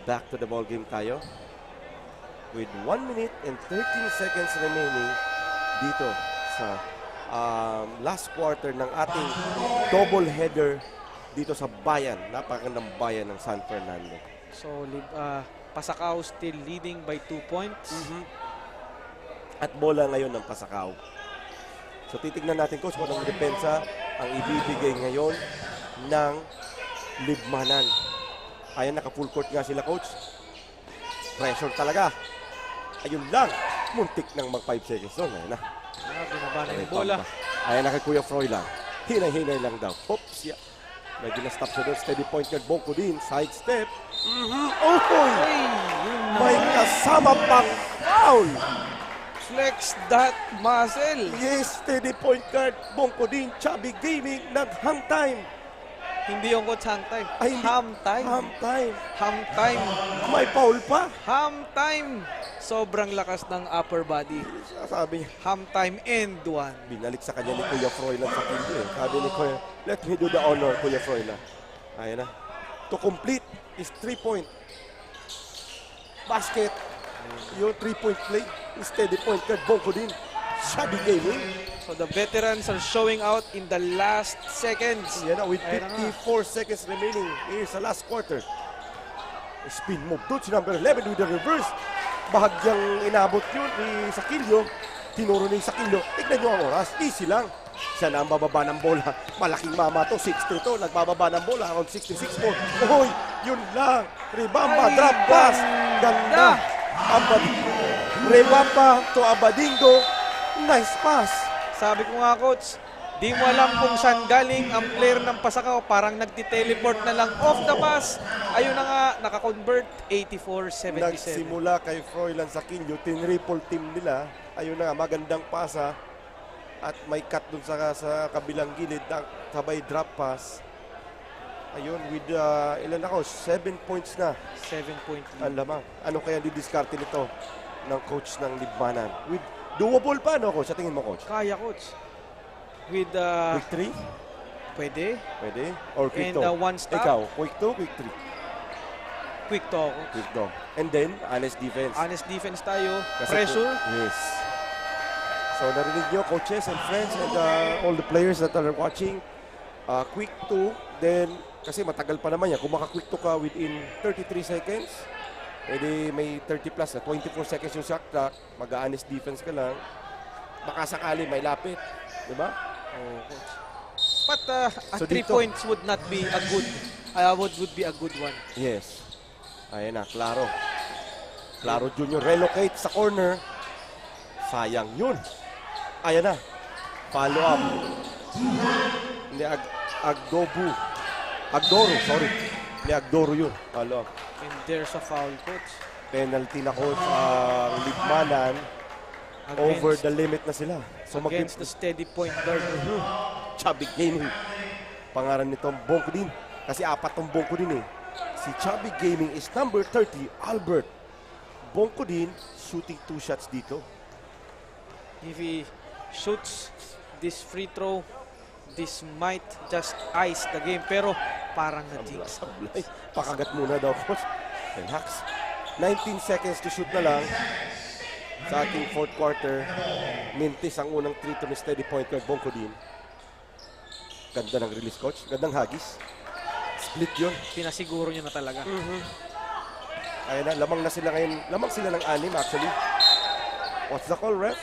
back to the ball game tayo. With 1 minute and 13 seconds remaining dito sa last quarter ng ating double header dito sa bayan. Napakagandang bayan ng San Fernando. So, Pasacao still leading by 2 points. At bola ngayon ng Pasacao. So titignan natin, coach, kung anong depensa ang ibibigay ngayon ng Libmanan. Ayan, naka-full court nga sila, coach. Pressure talaga. Ayun lang. Muntik nang mag 5 seconds doon. Ayun na. Binaba na yung bola. Ayan na kay Kuya Froilan. Hinay-hinay lang daw. Oops, yeah. Medyo na-stop siya doon. Steady point guard. Bongko din. Side step. Oh, may kasama pang foul. Flex that muscle. Yes, steady point guard. Bongko din. Chubby Gaming. Nag-hang time. Hindi yung coach hang time. Ay, ham time. Ham time. Ham time. May foul pa. Ham time. Sobrang lakas ng upper body. Sabi niya. Ham time and 1. Binalik sa kanya ni Kuya Froilan sa kildo eh. Sabi ni Kuya, let me do the honor, Kuya Froilan. Ayan na. To complete is 3-point basket. Yung 3-point play. Steady point guard. Bongko din. Chubby Gaming. So the veterans are showing out in the last seconds. Yan na, with 54 seconds remaining here sa last quarter. Spin move doon si number 11 with the reverse. Bahagyang inabot yun ni Sakilyo. Tinuro ni Sakilyo. Tignan nyo ang oras. Easy lang. Siya na ang bababa ng bola. Malaking mama to. 6'3 to. Nagbababa ng bola. Around 66 more. Uy! Yun lang. Ribamba. Drop pass. Ganda. Ribamba to Abadingo. Nice pass. Sabi ko nga, coach, di mo alam kung saan galing ang player ng Pasacao. Parang nagti-teleport na lang off the pass. Ayun na nga, naka-convert 84-77. Nagsimula kay Froilan Sakilyo. Tin-triple team nila. Ayun na nga, magandang pasa. At may cut dun sa kabilang gilid. Sabay drop pass. Ayun, with ilan ako? 7 points na. 7-point lead. Ang lamang. Ano kaya didiskarte nito ng coach ng Libmanan? With doable pa, no, coach? Sa tingin mo, coach? Kaya, coach. With quick 3? Pwede. Pwede? Or quick And 2? one stop. Ikaw, quick 2, quick 3? Quick to, coach. Quick 2. And then, honest defense. Honest defense tayo. Kasi Pressure. Yes. So, narinig nyo, coaches and friends and all the players that are watching. Quick 2, then, kasi matagal pa naman yan. Kung maka-quick 2 ka within 33 seconds, pwede may 30 plus na 24 seconds yung shot clock, mag-honest defense ka lang, baka sakali may lapit. Diba? Oh, coach. But So 3 dito- points would not be a good, would be a good one. Yes. Ayan na, Claro. Claro Junior relocate sa corner. Sayang yun. Ayan na. Follow up. Hindi, Agdoro, sorry. Hindi, Agdoro yun. Follow up. And there's a foul, coach. Penalty na, coach. Ligmanan. Over the limit na sila. So Against the steady point guard. Chubby Gaming. Pangalan nitong Bongko din. Kasi 4 tong Bongko din eh. Si Chubby Gaming is number 30, Albert. Bongko din, shooting 2 shots dito. If he shoots this free throw, this might just ice the game. Pero parang na-jinx. Pakagat muna daw, coach. Relax. 19 seconds to shoot na lang. Sa ating fourth quarter, mintis ang unang 3 to ni steady point guard Bongko din. Ganda ng release, coach. Gandang hagis. Split yun. Pinasiguro niya na talaga. Ayun na, lamang na sila ngayon. Lamang sila ng 6 actually. What's the call, ref?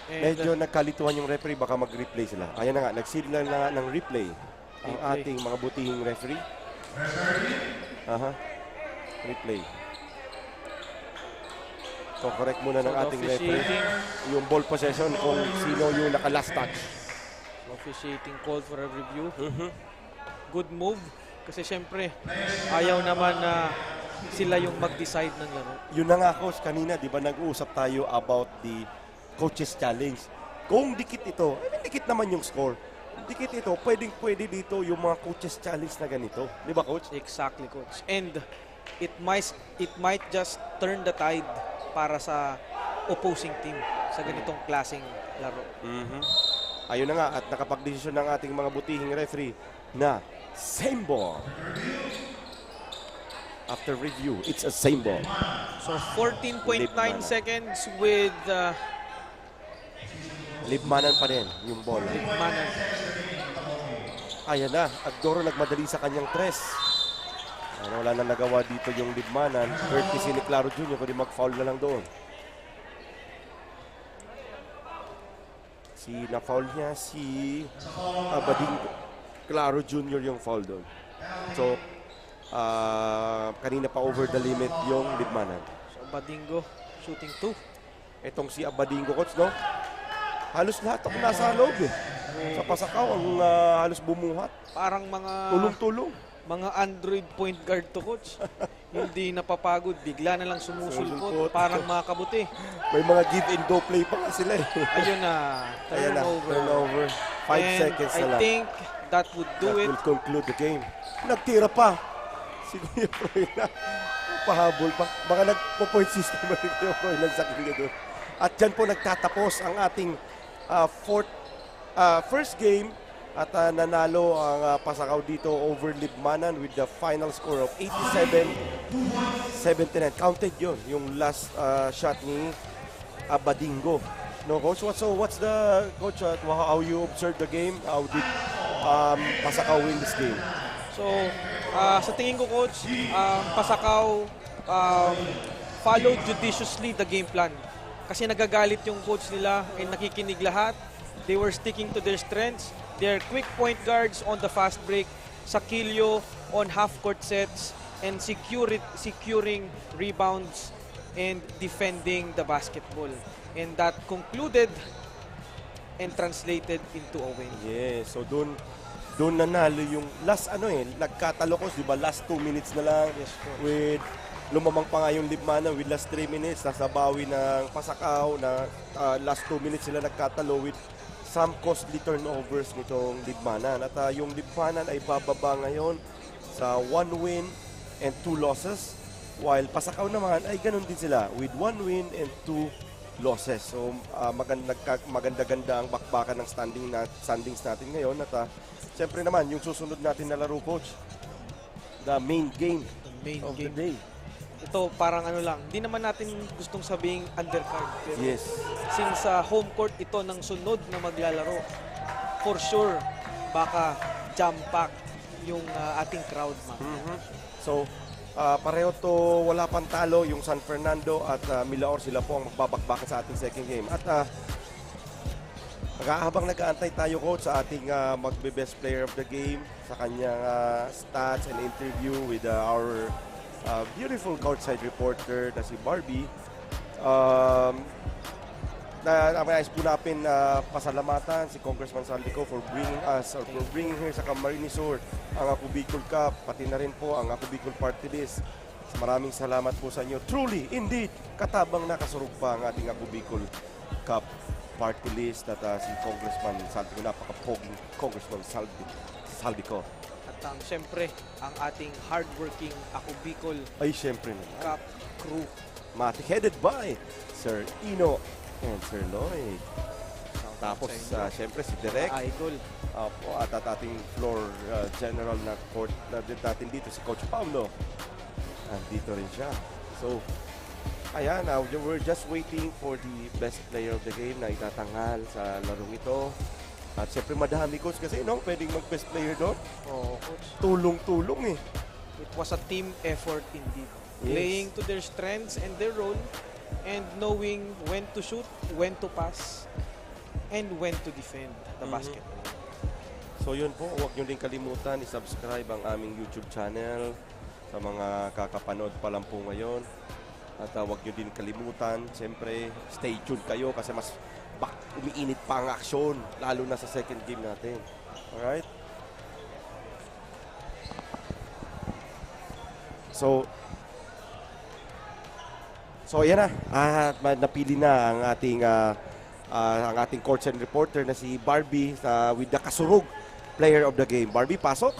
And, Medyo nagkalituhan yung referee, baka mag-replay sila. Ayan na nga, nagsignal na nga ng replay ang ating mga butihing referee. Replay. So, correct muna ng ating referee yung ball possession kung sino yung naka-last touch. Officiating called for a review. Good move. Kasi syempre, ayaw naman na sila yung mag-decide ng laro. Yun na nga, coach, kanina, di ba nag-uusap tayo about the coaches challenge. Kung dikit ito, dikit naman yung score. Dikit ito, pwedeng-pwede dito yung mga coaches challenge na ganito. Di ba, coach? Exactly, coach. And it might just turn the tide para sa opposing team sa ganitong klaseng laro. Ayun na nga, at nakapag-desisyon ng ating mga butihing referee na Same ball. After review, it's a same ball. So 14.9 Libmanan. seconds with Libmanan pa rin yung ball. Libmanan. Ayan na, Agdoro nagmadali sa kanyang tres. Ano, wala na nagawa dito yung Libmanan. Courtesy ni Claro Jr. kundi mag-foul na lang doon. Na-foul niya si Abadingo. Claro Jr. yung foul doon. So, kanina pa over the limit yung Libmanan. So Abadingo shooting 2. Itong si Abadingo, coach, no? Halos lahat ako nasa loob eh. Sa Pasakaw, ang halos bumuhat. Parang mga Tulong-tulong. mga Android point guard to, coach. Hindi napapagod, bigla na lang sumusulpot, parang makabuti. May mga give and go play pa nga sila eh. Ayun na, Ayan na, turnover. turnover. 5 And seconds na I lang. think that would do That it. will conclude the game. Nagtira pa. Si Kuya Froylan. Pahabol pa. Baka nagpo-point system na rin Kuya Froylan sa kanya doon. At dyan po nagtatapos ang ating first game. At nanalo ang Pasakaw dito over Libmanan with the final score of 87-79. Counted yun, yung last shot ni Abadingo. No, coach, what's the coach? How you observed the game? How did Pasakaw win this game? So, sa tingin ko, coach, Pasakaw followed judiciously the game plan. Kasi nagagalit yung coach nila and nakikinig lahat. They were sticking to their strengths. Their quick point guards on the fast break, Sakilio on half-court sets, and securing rebounds and defending the basketball. And that concluded and translated into a win. Yes, so doon nanalo yung last nagkatalokos, di ba? Last 2 minutes na lang. Yes, with lumamang pa nga yung Libmanan with last 3 minutes. Nasa bawi ng Pasakaw na last 2 minutes sila nagkatalo with some costly turnovers nitong Libmanan. At yung Libmanan ay bababa ngayon sa 1 win and 2 losses. While Pasakaw naman ay ganun din sila with 1 win and 2 losses. So maganda-ganda ang bakbakan ng standings natin ngayon. At siyempre naman yung susunod natin na laro, coach, the main game of the day. Ito parang hindi naman natin gustong sabing undercard. Pero yes. Since home court ito ng sunod na maglalaro, for sure, baka jam-pack yung ating crowd, man. So, pareho to wala pang talo yung San Fernando at Milaor, sila po ang magbabakbakan sa ating second game. At habang nag-aantay tayo, coach, sa ating magbe-best player of the game, sa kanyang stats and interview with our beautiful courtside reporter na si Barbie. Nais po natin pasalamatan si Congressman Saldico for bringing us or for bringing here sa Camarines Sur ang Ako Bicol Cup, pati na rin po ang Ako Bicol Party List. Maraming salamat po sa inyo. Truly, indeed, katabang nakasurog pa ang ating Ako Bicol Cup Party List at si Congressman Saldico, napaka-poging Congressman Saldico. At siyempre, ang ating hardworking Ako Bicol Ay, siyempre naman. Cup crew. Headed by Sir Ino and Sir Lloyd. Tapos, siyempre, si Direk. Idol. At ating floor general na court na natin dito, si Coach Paulo. Dito rin siya. So, ayan, we're just waiting for the best player of the game na itatanghal sa larong ito. At siyempre madami, coach, kasi pwedeng mag-best player doon. Oo, coach. Tulong-tulong eh. It was a team effort indeed. Yes. Playing to their strengths and their role and knowing when to shoot, when to pass, and when to defend the basketball. So yun po, huwag nyo din kalimutan i-subscribe ang aming YouTube channel sa mga kakapanood pa lang po ngayon. At huwag nyo din kalimutan, siyempre, stay tuned kayo kasi mas umiinit pa ang aksyon, lalo na sa second game natin. Alright? So ayan na. Napili na ang ating courtside reporter na si Barbie with the kasurug player of the game. Barbie, pasok.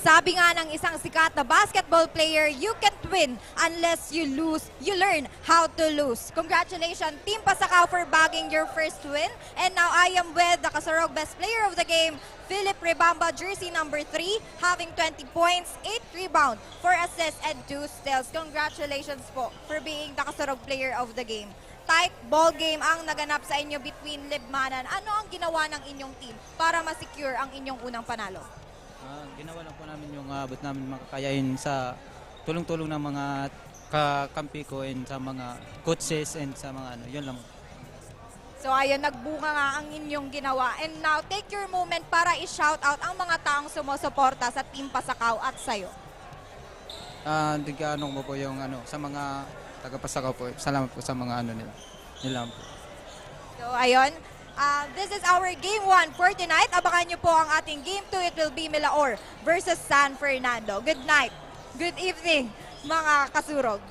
Sabi nga ng isang sikat na basketball player, you can't win unless you lose. You learn how to lose. Congratulations, Team Pasakaw, for bagging your first win. And now I am with the Kasurog Best Player of the Game, Philip Rebamba, jersey number 3, having 20 points, 8 rebounds, 4 assists, and 2 steals. Congratulations po for being the Kasurog Player of the Game. Tight ball game ang naganap sa inyo between Libmanan. Ano ang ginawa ng inyong team para ma-secure ang inyong unang panalo? Ginawa lang po namin yung abot namin makakayain sa tulong-tulong ng mga kakampi ko and sa mga coaches and sa mga ano, yun lang. So ayun, nagbunga nga ang inyong ginawa. And now, take your moment para i-shout out ang mga taong sumusuporta sa Team Pasakaw at sa'yo. Ano mo po yung ano, sa mga taga-Pasakaw po. Salamat po sa mga ano nila. Yun lang po. So ayun, this is our Game 1 for tonight. Abangan nyo po ang ating Game 2. It will be Milaor versus San Fernando. Good night. Good evening, mga kasurog.